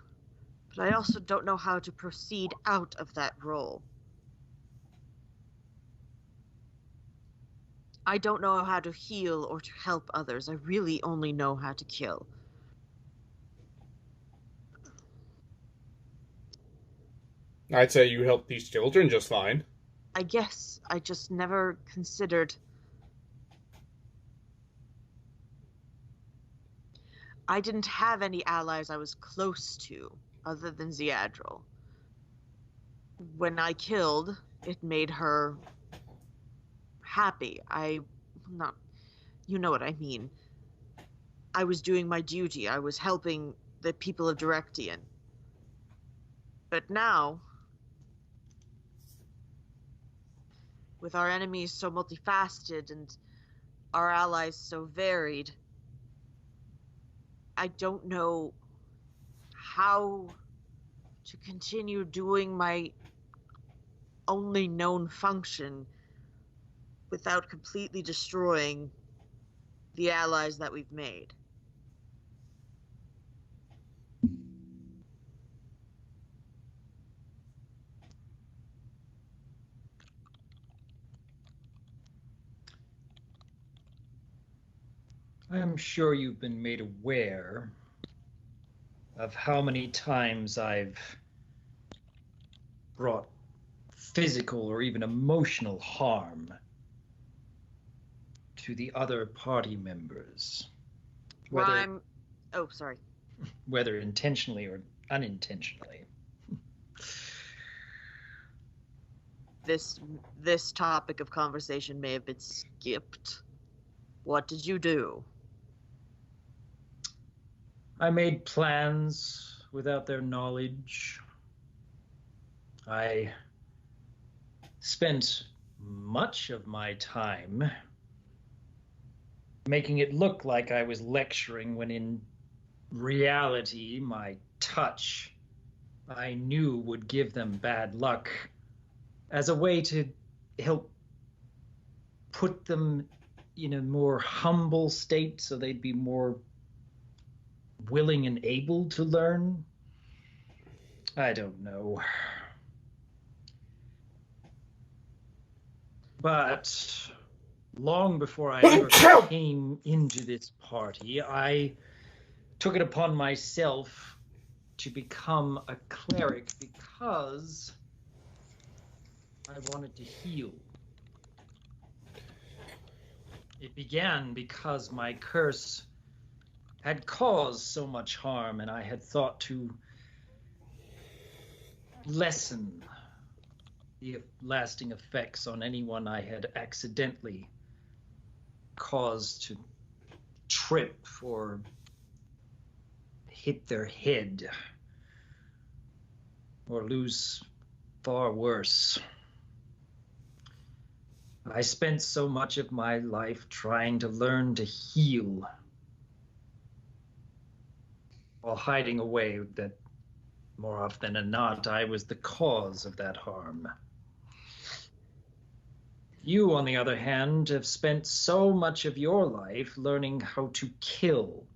But I also don't know how to proceed out of that role. I don't know how to heal or to help others. I really only know how to kill. I'd say you help these children just fine. I guess I just never considered. I didn't have any allies I was close to other than Ziadril. When I killed, it made her happy. You know what I mean. I was doing my duty. I was helping the people of Directian. But now, with our enemies so multifaceted and our allies so varied, I don't know how to continue doing my only known function without completely destroying the allies that we've made. I'm sure you've been made aware of how many times I've brought physical or even emotional harm to the other party members. Oh, sorry. Whether intentionally or unintentionally. This topic of conversation may have been skipped. What did you do? I made plans without their knowledge. I spent much of my time making it look like I was lecturing when in reality my touch I knew would give them bad luck as a way to help put them in a more humble state so they'd be more willing and able to learn. I don't know. But long before I ever came into this party, I took it upon myself to become a cleric because I wanted to heal. It began because my curse had caused so much harm, and I had thought to lessen the lasting effects on anyone I had accidentally caused to trip or hit their head or lose far worse. I spent so much of my life trying to learn to heal while hiding away that more often than not, I was the cause of that harm. You, on the other hand, have spent so much of your life learning how to kill,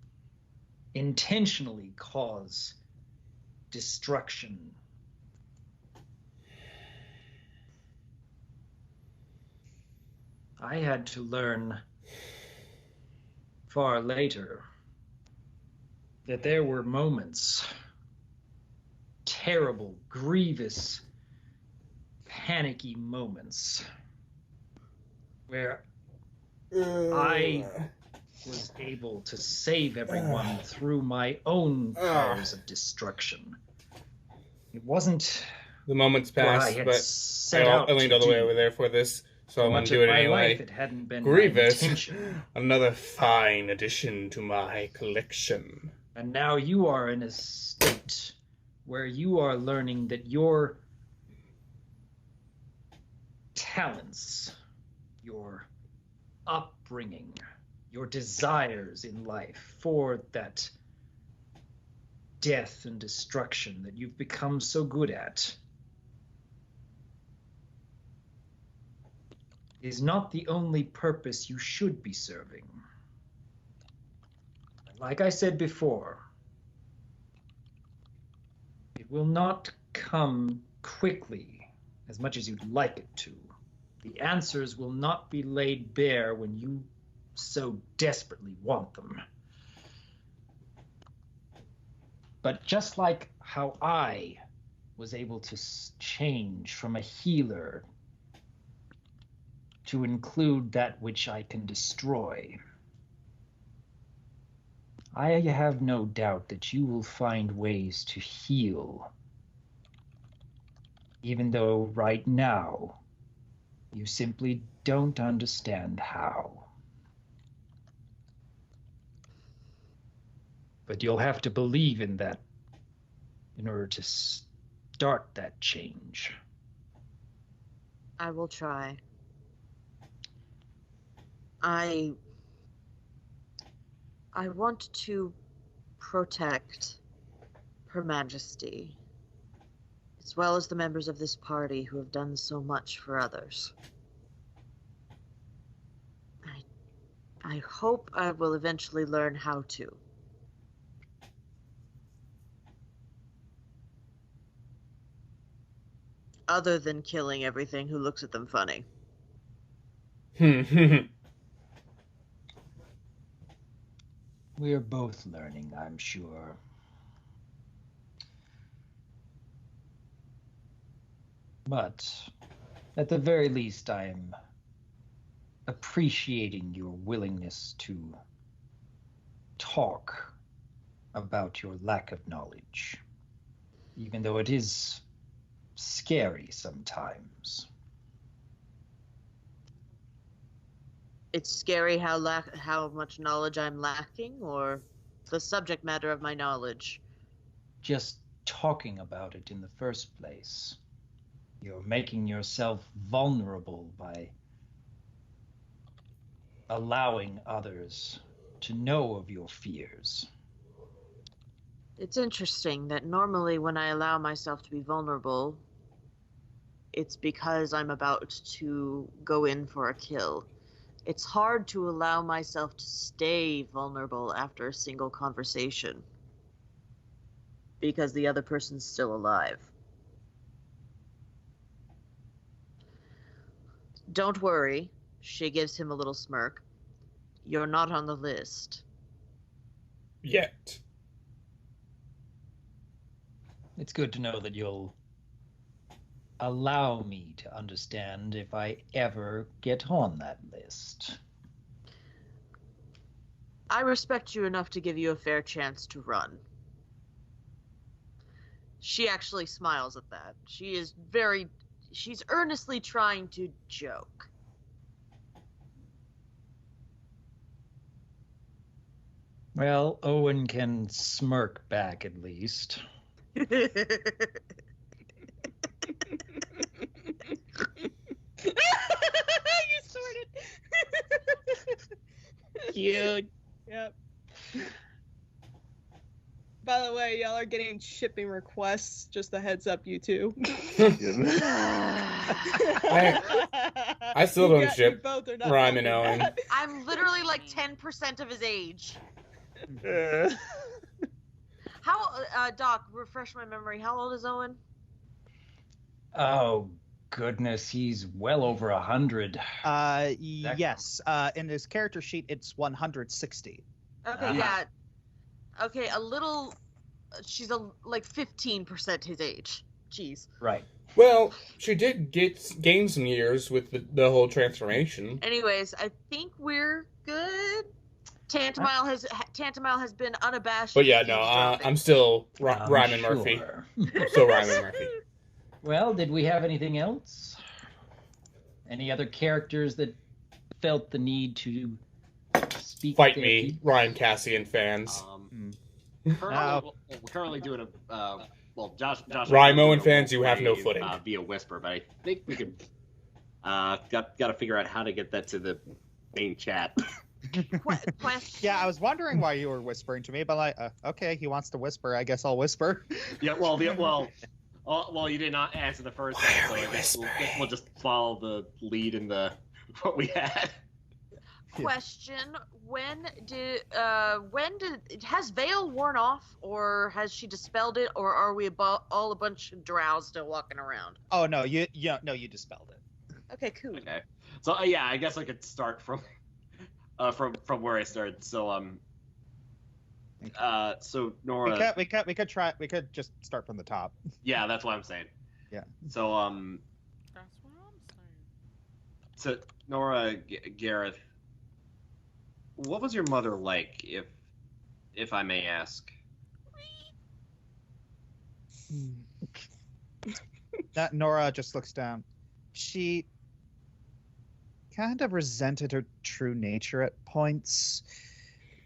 intentionally cause destruction. I had to learn far later that there were moments, terrible, grievous, panicky moments, where I was able to save everyone through my own powers of destruction. It wasn't The moments what I pass, had but set out I leaned to all the way do. over there for this, so I'm Much gonna do of it my anyway. life, it hadn't been Grievous, my intention. another fine addition to my collection. And now you are in a state where you are learning that your talents, your upbringing, your desires in life for that death and destruction that you've become so good at is not the only purpose you should be serving. Like I said before, if It will not come quickly, as much as you'd like it to. The answers will not be laid bare when you so desperately want them. But just like how I was able to change from a healer to include that which I can destroy, I have no doubt that you will find ways to heal, even though right now you simply don't understand how. But you'll have to believe in that in order to start that change. I will try. I want to protect Her Majesty, as well as the members of this party who have done so much for others. I hope I will eventually learn how to. Other than killing everything who looks at them funny. We're both learning, I'm sure. But at the very least, I am appreciating your willingness to talk about your lack of knowledge, even though it is scary sometimes. It's scary how much knowledge I'm lacking, or the subject matter of my knowledge? Just talking about it in the first place. You're making yourself vulnerable by allowing others to know of your fears. It's interesting that normally when I allow myself to be vulnerable, it's because I'm about to go in for a kill. It's hard to allow myself to stay vulnerable after a single conversation, because the other person's still alive. Don't worry, she gives him a little smirk. You're not on the list. Yet. It's good to know that you'll allow me to understand if I ever get on that list. I respect you enough to give you a fair chance to run. She actually smiles at that. She's earnestly trying to joke. Well, Owen can smirk back at least. You sorted. Cute. Yep. By the way, y'all are getting shipping requests. Just a heads up, you two. I still don't ship you both are not Rhyme and happy. Owen. I'm literally like 10% of his age. How, Doc, refresh my memory. How old is Owen? Oh, goodness, he's well over 100. Yes. In his character sheet, it's 160. Okay, yeah. Okay, she's like 15% his age. Jeez. Right. Well, she did gain some years with the whole transformation. Anyways, I think we're good. Tantamile has been unabashed. But yeah, no, I'm still Ryman Murphy. Sure. Still Ryman Murphy. Well, did we have anything else? Any other characters that felt the need to speak? Fight me, Ryan Cassian fans. We're currently doing a Josh. Rymo and fans, you have no footing. Via whisper, but I think we could got to figure out how to get that to the main chat. Question. Yeah, I was wondering why you were whispering to me, but like, okay, he wants to whisper. I guess I'll whisper. Yeah, well, you did not answer the first one, so I guess we'll just follow the lead in the what we had. question: has Veil worn off, or has she dispelled it, or are we all a bunch of drows still walking around? Oh no, you dispelled it. Okay, cool. Okay. So yeah, I guess I could start from where I started. So so Nora. We could just start from the top. Yeah, that's what I'm saying. Yeah. So That's what I'm saying. So Nora, Gareth, what was your mother like, if I may ask? That Nora just looks down. She kind of resented her true nature at points.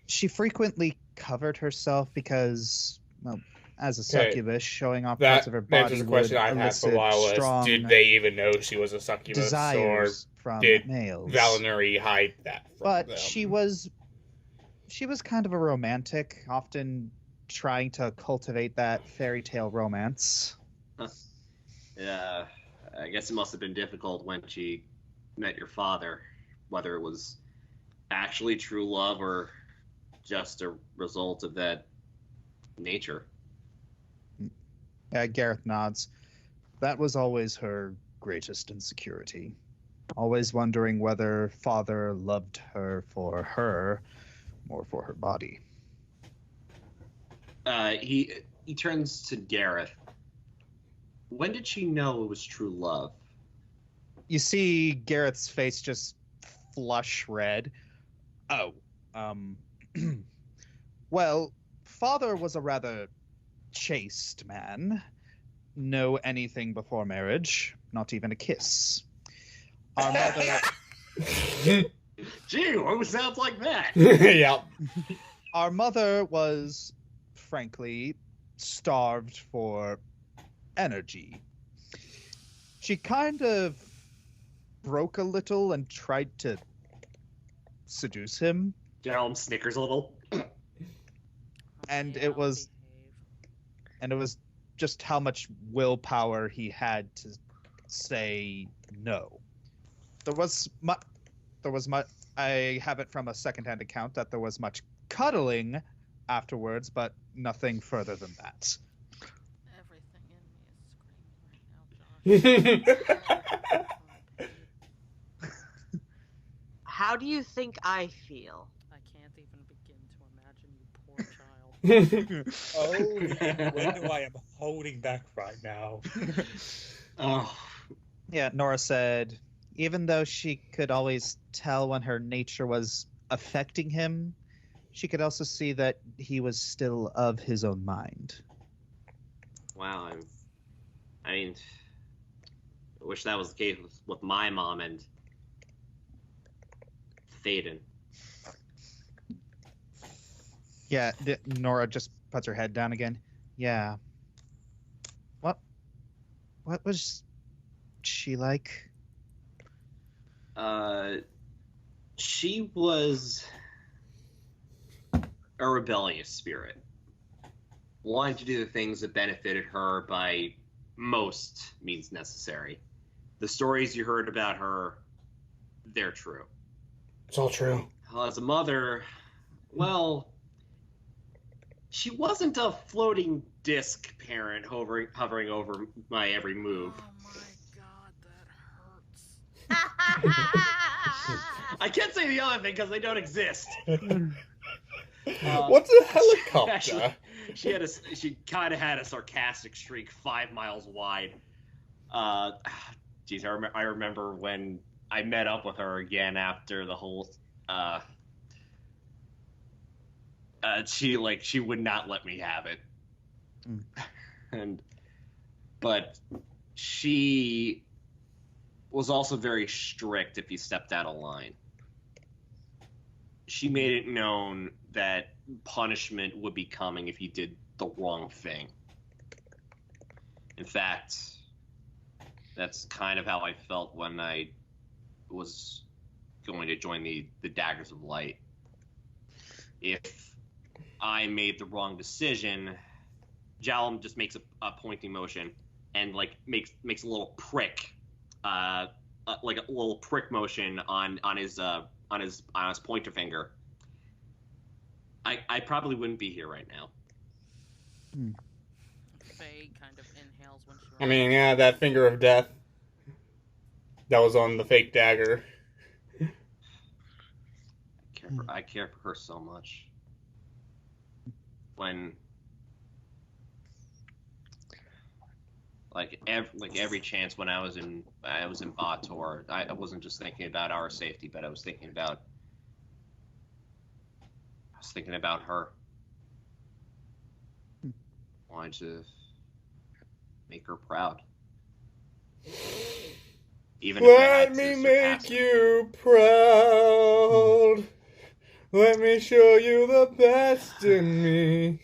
She frequently covered herself because, well, as a Okay. succubus, showing off That parts of her body answers the question would I've had for a elicit while was, strong did they even know she was a succubus, or desires from did males. Valinori hide that from But them? she was kind of a romantic, often trying to cultivate that fairy tale romance. Yeah, I guess it must have been difficult when she met your father, whether it was actually true love or just a result of that nature. Gareth nods. That was always her greatest insecurity. Always wondering whether father loved her or for her body. He turns to Gareth. When did she know it was true love? You see Gareth's face just flush red. Oh, well, father was a rather chaste man. No anything before marriage, not even a kiss. Our mother, Gee, who sounds like that? Yeah. our mother was, frankly, starved for energy. She kind of broke a little and tried to seduce him, Gerald snickers a little. and Yeah, it was just how much willpower he had to say no. There was much. I have it from a secondhand account that there was much cuddling afterwards, but nothing further than that. Everything in me is screaming right now, Josh. How do you think I feel? I can't even begin to imagine, you poor child. Oh, when I am holding back right now. Oh, Yeah, Nora said, even though she could always tell when her nature was affecting him, she could also see that he was still of his own mind. wow. I mean, I wish that was the case with my mom and Thaden. Yeah, Nora just puts her head down again. Yeah. What was she like? She was a rebellious spirit. Wanted to do the things that benefited her by most means necessary. The stories you heard about her, they're true. It's all true. As a mother, well, she wasn't a floating disc parent hovering over my every move. Oh my god, that hurts. I can't say the other thing because they don't exist. What's a helicopter? Actually, she kind of had a sarcastic streak 5 miles wide. Geez, I remember when I met up with her again after the whole. She would not let me have it, but she was also very strict if you stepped out of line. She made it known that punishment would be coming if you did the wrong thing. In fact, that's kind of how I felt when I was going to join the Daggers of Light. If I made the wrong decision, Jalum just makes a pointing motion and makes a little prick like a little prick motion on his pointer finger, I probably wouldn't be here right now. Faye kind of inhales when she. I mean, yeah, that finger of death that was on the fake dagger. I care for her so much. When every chance when I was in Bator, I wasn't just thinking about our safety, but I was thinking about her. Wanted to make her proud. Even if I Let had me to make surpass you proud. Let me show you the best in me.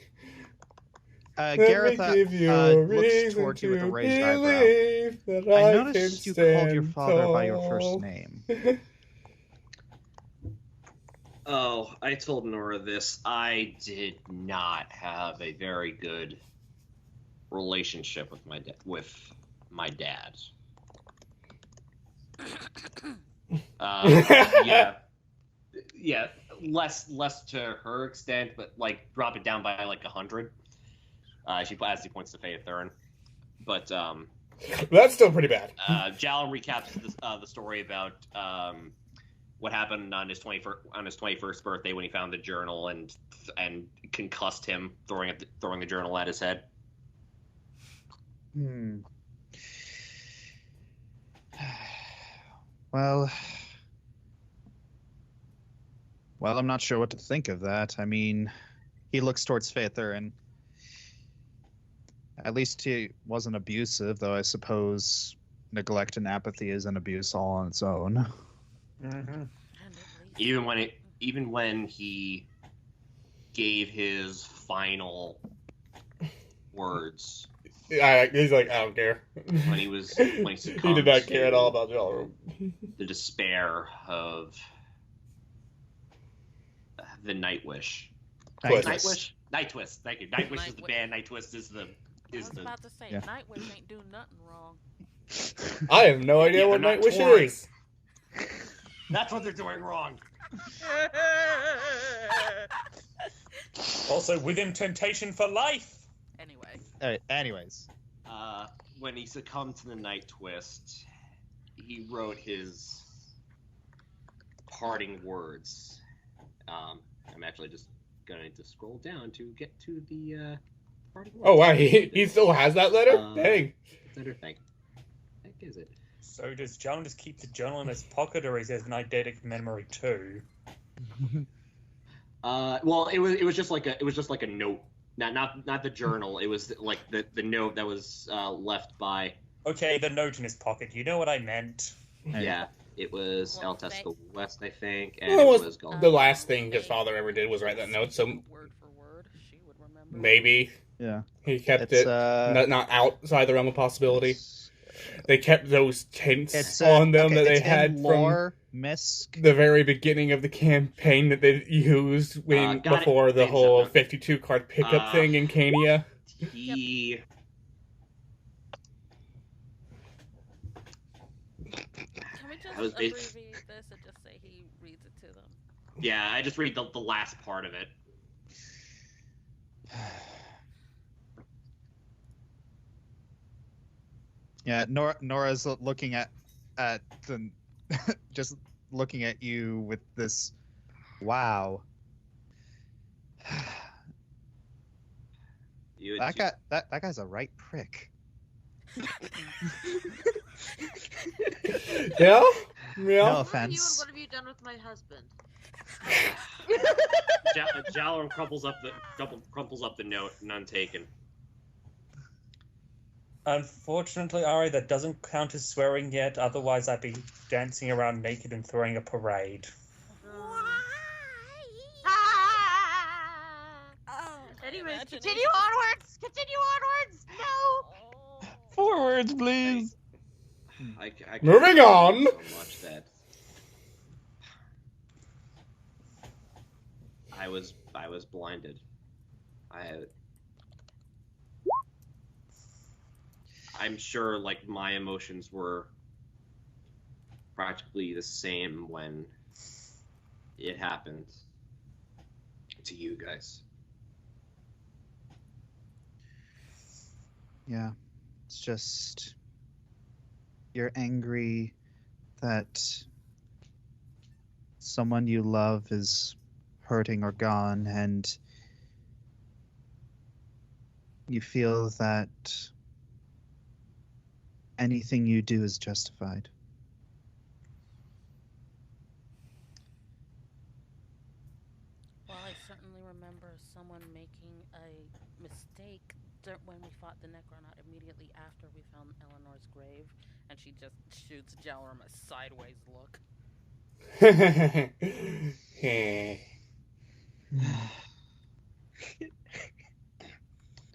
Gareth Let me give you a looks reason towards you with a to raised eyebrow. believe that I I noticed can you called your stand father by your tall. first name. Oh, I told Nora this. I did not have a very good relationship with my dad. Yeah, less to her extent, but like drop it down by like 100. As he points to Faye Thurin. But That's still pretty bad. Jalen recaps the story about what happened on his 21st birthday when he found the journal and concussed him, throwing the journal at his head. Well, I'm not sure what to think of that. I mean, he looks towards Phaether, and at least he wasn't abusive, though I suppose neglect and apathy is an abuse all on its own. Mm-hmm. Even when he gave his final words. He's like, I don't care. When he succumbed he did not care at all about Jalroom. The despair of the Night Wish. Twist. Night Twist. Thank you. Night Wish is the band. Night Twist is the. I was about to say, yeah. Nightwish ain't do nothing wrong. I have no idea what they're not Nightwish touring. is. That's what they're doing wrong. Also, within temptation for life. Anyway. Alright, anyways. When he succumbed to the Night Twist, he wrote his parting words. I'm actually just going to scroll down to get to the parting words. Oh wow, he still has that letter? Dang. Letter, thank is it? So does John just keep the journal in his pocket, or is it an eidetic memory too? Well, it was just like a note, not the journal. It was like the note that was left by. Okay, the note in his pocket. You know what I meant. Yeah, it was El Tesco West, I think, and Well, it was Gold. the last thing his father ever did was write that note, so Word for word, she would remember. maybe Yeah. he kept It's, it not outside the realm of possibility. They kept those tints It's on them okay, that they it's in had lore, Misk. from the very beginning of the campaign that they used before the whole 52 card pickup thing in Cania. He. Can we just was abbreviate based- this and just say he reads it to them? Yeah, I just read the last part of it. Yeah, Nora's looking at the just looking at you with this wow. That guy's a right prick. Yeah? No Yeah? What offense. have you done with my husband? Jalor crumples up the note, none taken. Unfortunately, Ari, that doesn't count as swearing yet. Otherwise, I'd be dancing around naked and throwing a parade. Anyways, continue onwards! Continue onwards! No! Forwards, please. I Moving on. So much that I was blinded. I'm sure, like, my emotions were practically the same when it happened to you guys. Yeah, it's just you're angry that someone you love is hurting or gone, and you feel that anything you do is justified. Well, I certainly remember someone making a mistake when we fought the Necronaut immediately after we found Eleanor's grave, and she just shoots Jalram a sideways look.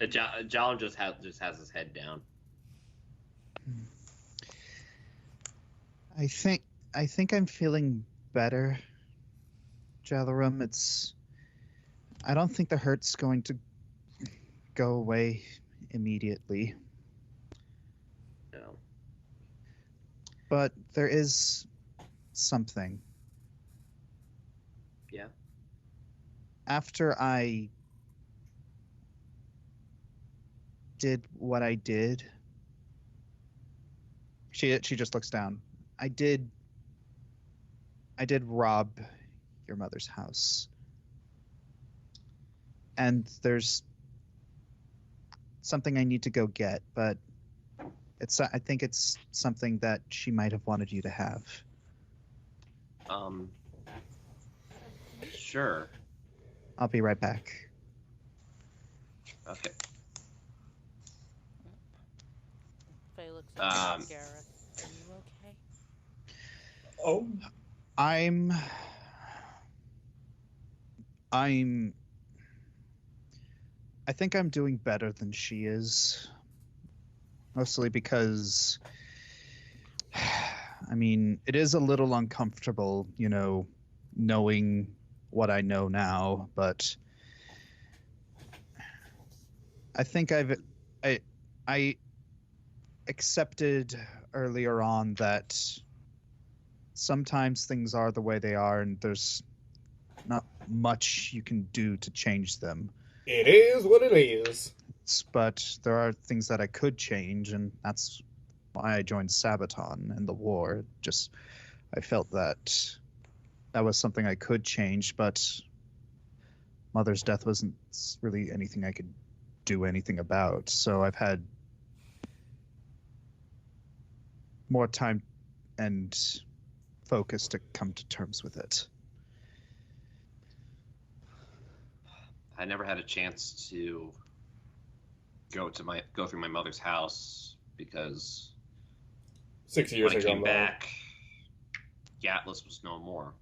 Jalum just has his head down. I think I'm feeling better, Jalarum. I don't think the hurt's going to go away immediately. No. But there is something. Yeah. After I did what I did, she just looks down. I did rob your mother's house. And there's something I need to go get, but I think it's something that she might have wanted you to have. Sure. I'll be right back. Okay. Faye looks at Gareth. Are you okay? Oh. I think I'm doing better than she is. Mostly because, I mean, it is a little uncomfortable, knowing what I know now, but I think I accepted earlier on that sometimes things are the way they are and there's not much you can do to change them. It is what it is. But there are things that I could change, and that's why I joined Sabaton and the war. I felt that was something I could change, but Mother's death wasn't really anything I could do anything about. So I've had more time and focus to come to terms with it. I never had a chance to go through my mother's house because 6 years when I ago, came back, Gatlas was no more.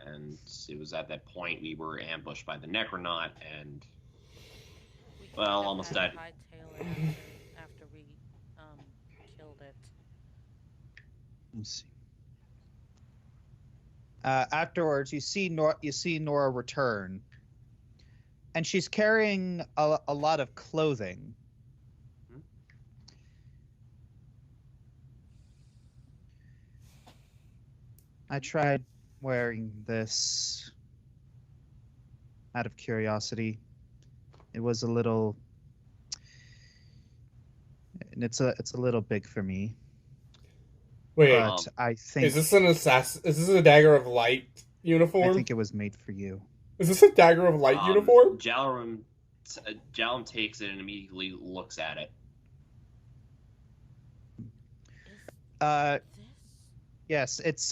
And it was at that point we were ambushed by the Necronaut and almost died. After we killed it. Let's see. Afterwards, you see Nora return, and she's carrying a lot of clothing. I tried wearing this out of curiosity. It was a little, and it's a little big for me. Wait, but I think is this an assassin? Is this a Dagger of Light uniform? I think it was made for you. Is this a Dagger of Light uniform? Jalum takes it and immediately looks at it. Yes, it's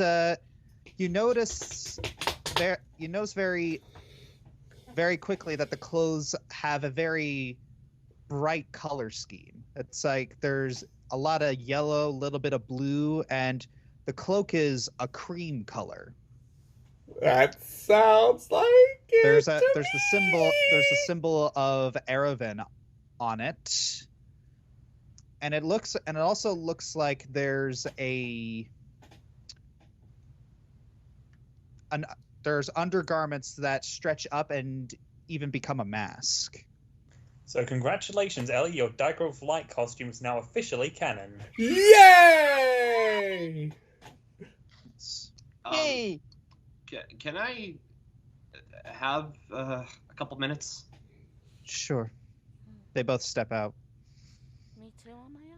you notice very, very quickly that the clothes have a very bright color scheme. It's like there's a lot of yellow, a little bit of blue, and the cloak is a cream color. That sounds like it. There's the symbol of Erevan on it. And it also looks like there's there's undergarments that stretch up and even become a mask. So congratulations, Ellie. Your Dagger of Light costume is now officially canon. Yay! me! Can I have a couple minutes? Sure. They both step out. Me too, Amayo?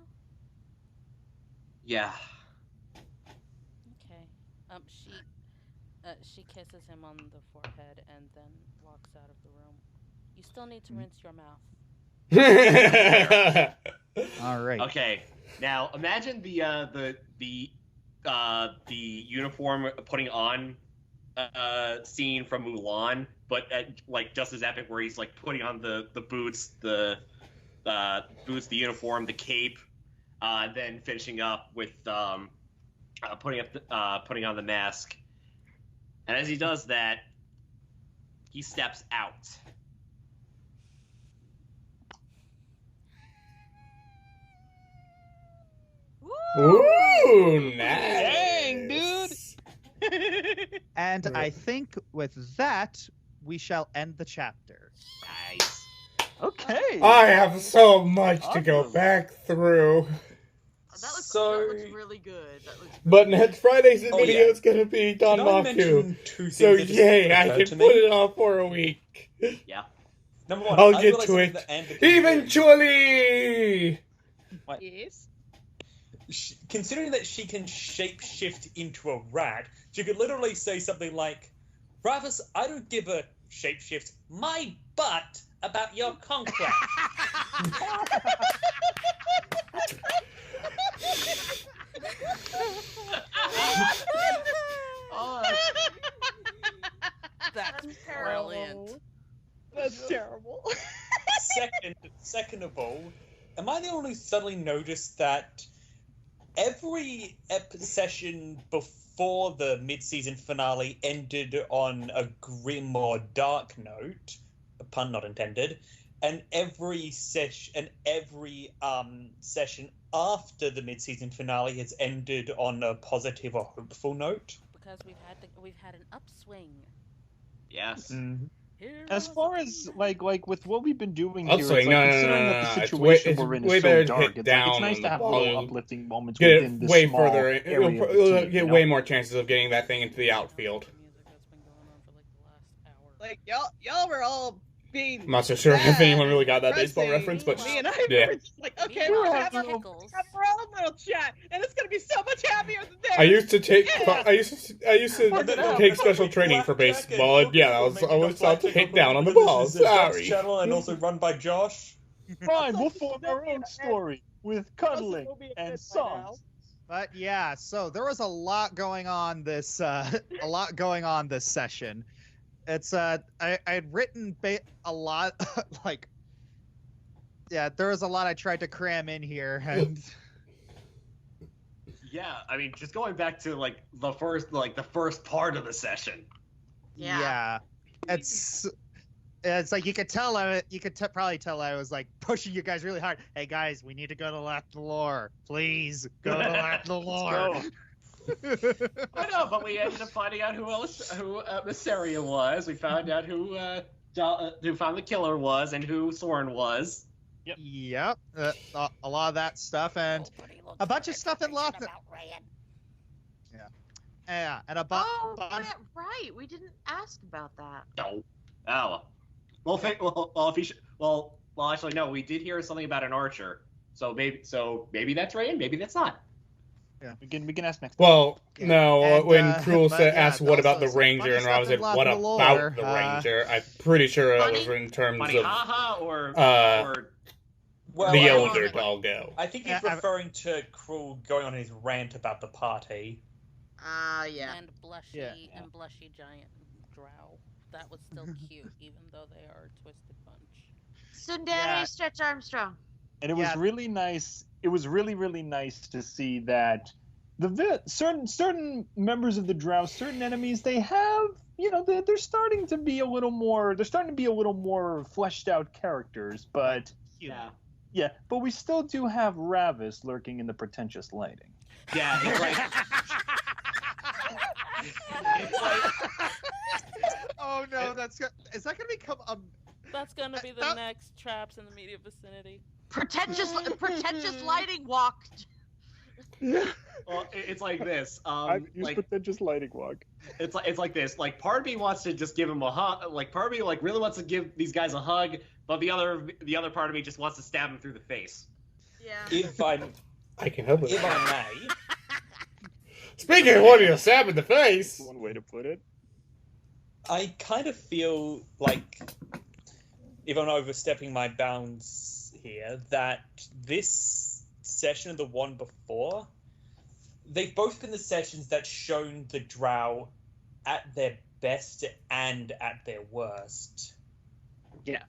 Yeah. Okay. She kisses him on the forehead and then walks out of the room. You still need to rinse your mouth. All right. Okay. Now imagine the uniform putting on scene from Mulan, but like just as epic, where he's like putting on the boots, the uniform, the cape, then finishing up with putting on the mask. And as he does that, he steps out. Ooh, nice. Dang, dude. And I think with that, we shall end the chapter. Nice. Okay. I have so much to go back through. That looks So- really good. That looks But next Friday's video Oh, yeah. is going to be Don Can I Maku. mention two things So that just yay, I occurred can to put me? it off for a week. Yeah. Number one, I'll I get realized to something it that Amber can do. eventually. Yes. Considering that she can shapeshift into a rat, she could literally say something like, Ravis, I don't give a shapeshift my butt about your conquest. That's brilliant. That's terrible. Second of all, am I the only suddenly noticed that every session before the mid-season finale ended on a grim or dark note, a pun not intended, and every session after the mid-season finale has ended on a positive or hopeful note? Because we've had an upswing. Yes. Here As goes far the as king. like with what we've been doing I'll here, say, it's like no, considering no, that the no, it's situation way- we're in way is better so to dark, hit it's like it's down nice on to the have little volume. uplifting moments Get within it this way small further. area It'll of the team, get you know? way more chances of getting that thing into the outfield. Music that's been going on for like the last hour. Like y'all were all being. I'm not so sure if sad anyone and really got that baseball depressing. reference, but Me and I yeah. were just like, okay, Meanwhile, we're having Pickles. our own little chat, and it's gonna be so much happier than this. I used to take Yeah. I used to take special training for baseball, and yeah, I was always taught to hit down on the ball. Sorry. Channel and also run by Josh. Fine, we'll form our own story with cuddling will be a and bit by now. songs. But yeah, so there was a lot going on this session. It's I had written a lot like yeah, there was a lot I tried to cram in here, and Yeah, I mean, just going back to like the first part of the session. Yeah. it's like you could tell probably tell I was like pushing you guys really hard. Hey guys, we need to go to Lactalore. Please go to Lactalore. I know, but we ended up finding out who Mysteria was. We found out who found the killer was and who Soren was. Yep, a lot of that stuff and a bunch of stuff in Loth. Yeah, and about Oh, right. We didn't ask about that. No. Oh. Well, actually, no. We did hear something about an archer. So maybe that's right, and maybe that's not. Yeah, We can ask next. Well, Yeah. no, And, when Cruel but said, yeah, asked what about the also some Ranger, funny and Rob stuff said, in what Lactalore, about the Ranger? I'm pretty sure that was in terms Funny, of haha, or Well, the I elder think- doggo. I think he's Yeah, I- referring to Cruel going on his rant about the party. Yeah. And blushy giant drow. That was still cute, even though they are a twisted bunch. Sundari Yeah. Stretch Armstrong. And it was Yeah. really nice. It was really nice to see that certain members of the Drow, certain enemies, they have, they're starting to be a little more. They're starting to be a little more fleshed out characters, but yeah, but we still do have Ravis lurking in the pretentious lighting. yeah. It's like, Oh no, is that gonna become a That's gonna be the That- next traps in the media vicinity. Pretentious lighting walked. Well, it's like this. I've used Like pretentious lighting walk. it's like this. Like part of me wants to just give him a hug. Like part of me like really wants to give these guys a hug, but the other part of me just wants to stab him through the face. Yeah. If I'm, I can help with if that. I may, Speaking of wanting to stab in the face, One way to put it. I kind of feel like, if I'm overstepping my bounds here, that this session and the one before, they've both been the sessions that shown the Drow at their best and at their worst. Yeah.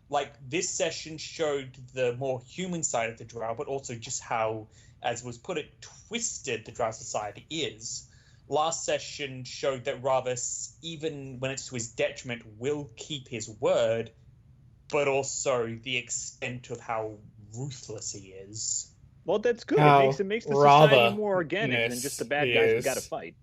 Like, this session showed the more human side of the Drow, but also just how, as was put it, twisted the Drow society is. Last session showed that Ravus, even when it's to his detriment, will keep his word, but also the extent of how ruthless he is. Well, that's good. How It makes the society Rava more organic than just the bad guys we is. got to fight.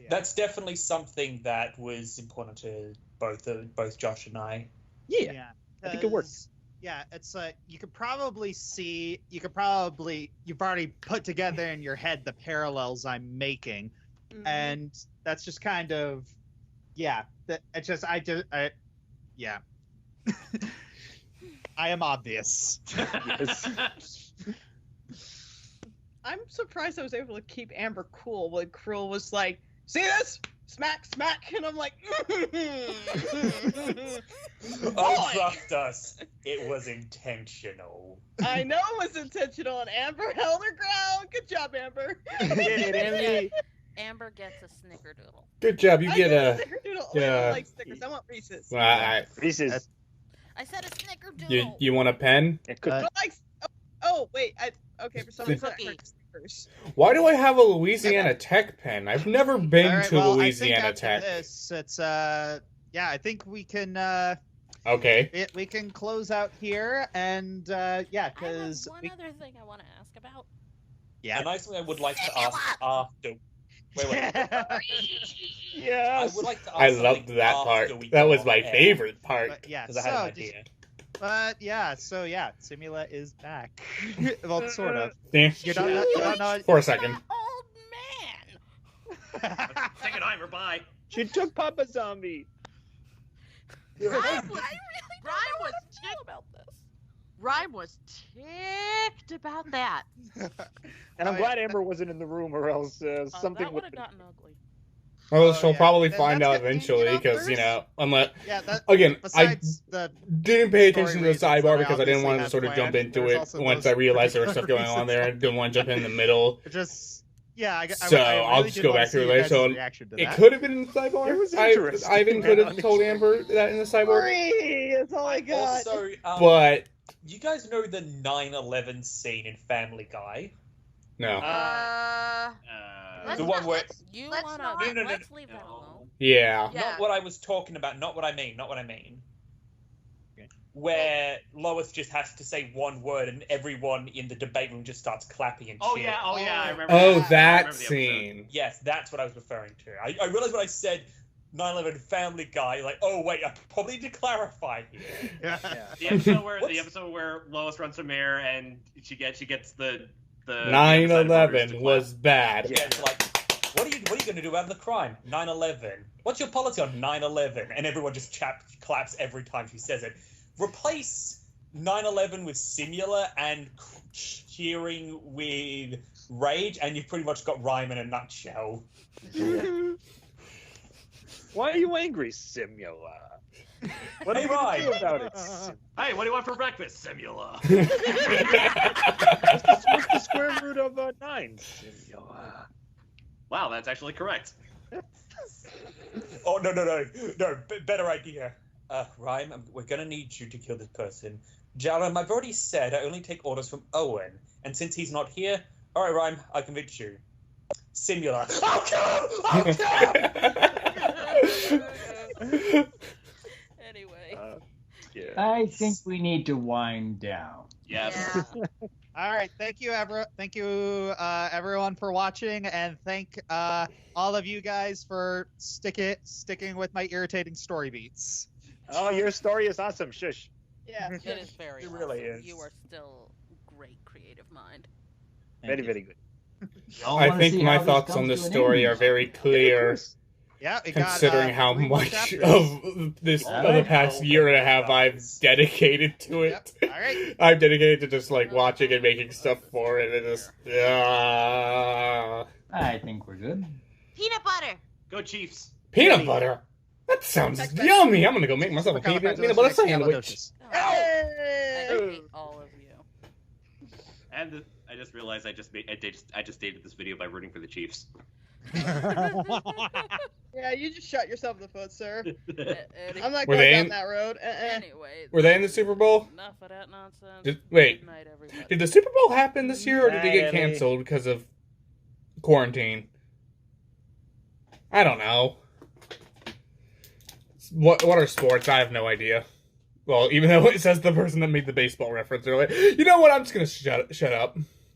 That's definitely something that was important to both Josh and I. Yeah. I think it works. 'cause, Yeah, it's you could probably see, you've already put together in your head the parallels I'm making, Mhm. and that's just kind of, yeah. Yeah. I am obvious. I'm surprised I was able to keep Amber cool when Krill was like, "See this? Smack, smack," and I'm like, Oh, Boy! trust us, it was intentional. I know it was intentional, and Amber held her ground. Good job, Amber. Amber gets a snickerdoodle. good job. You I get a a. snickerdoodle. Oh, I yeah. don't like Snickers. I want Reese's. Reese's. I said a snickerdoodle. You want a pen? It could I don't like. Oh wait. Okay, for some reason I Cookie. heard Snickers. Why do I have a Louisiana Tech pen? I've never been All right, to well, Louisiana I think after Tech. this, it's yeah, I think we can Okay. we can close out here, and yeah, I have because one other thing I want to ask about. yeah. A nice thing I would like to ask after. Wait. I Yes. would like to ask I loved something that after part. we That go was on my air, favorite part. But yeah, because I had an so idea. so yeah, Simula is back. Well, sort of. Eh, You don't know. For a second. Old man. Secondheimer, bye. She took Papa Zombie. I really don't Ryan know how was to feel about this. Rhyme was ticked about that. And I'm Oh, glad yeah. Amber wasn't in the room, or else something that would would have gotten ugly. Well, Oh, she'll yeah. probably Then find that's out good. eventually, You know, because, there's- unless. Yeah, that Again, besides the didn't pay story attention to the reasons that sidebar I because I didn't obviously want to had sort of jump planned, into there's it also once those I realized there was stuff particular going on there. I reasons. didn't want to jump in the middle. just yeah. So, I'll really just did go wanna back to see it you later. guys' So, reaction to It that. could have been in the sidebar. It was interesting Ivan could have and told Amber that in the sidebar. That's all I got. Also, But, you guys know the 9/11 scene in Family Guy? no. Let's The one not- where- let's- You let's wanna not- No, let's leave that alone. Yeah. Yeah. Not what I was talking about. Not what I mean. Not what I mean. Okay. Where Lois just has to say one word and everyone in the debate room just starts clapping and Oh cheering. yeah, I remember. Oh, I that remember the episode. scene. Yes, that's what I was referring to. I realized when I said 9/11 Family Guy, like, oh wait, I probably need to clarify here. Yeah. The episode where What's- Lois runs from mayor and she gets the 9/11 was bad. Yeah, it's like, what are you going to do about the crime? 9/11. What's your policy on 9/11? And everyone just claps every time she says it. Replace 9/11 with Simula and cheering with rage, and you've pretty much got rhyme in a nutshell. Why are you angry, Simula? What Hey, are you gonna do Ryan. about it? Hey, what do you want for breakfast, Simula? What's the square root of 9? Simula. Wow, that's actually correct. Oh, no, better idea. Rhyme, we're gonna need you to kill this person. Jaram, I've already said I only take orders from Owen, and since he's not here, alright, Rhyme, I convict you. Simula. I'll kill him! Anyway. Yeah. I think we need to wind down. Yes. Yeah. All right, thank you, everyone for watching, and thank all of you guys for sticking with my irritating story beats. Oh, your story is awesome. Shush. Yeah. It is very It really awesome. is. You are still great creative mind. Very, very good. Y'all I wanna think see my how this thoughts on comes this to an story end? are very Yeah, of clear, course. Yeah, it got, considering how 3 more much chapters. of this All of the right. past year and a half I've dedicated to it. Yep. All right. I'm dedicated to just like watching and making stuff for it, and it just I think we're good. Peanut butter. Go Chiefs. peanut Ready. butter. That sounds Text back. yummy. I'm gonna go make myself a peanut butter sandwich. I hate all of you. And I just realized I just dated this video by rooting for the Chiefs. Yeah, you just shot yourself in the foot, sir. I'm not Were going they down in- that road. Anyway. Were they in the Super Bowl? Enough of that nonsense. Wait. Good night, everybody. Did the Super Bowl happen this year, or did it Night, get Ellie. canceled because of quarantine? I don't know. What are sports? I have no idea. Well, even though it says the person that made the baseball reference earlier. You know what? I'm just gonna shut up.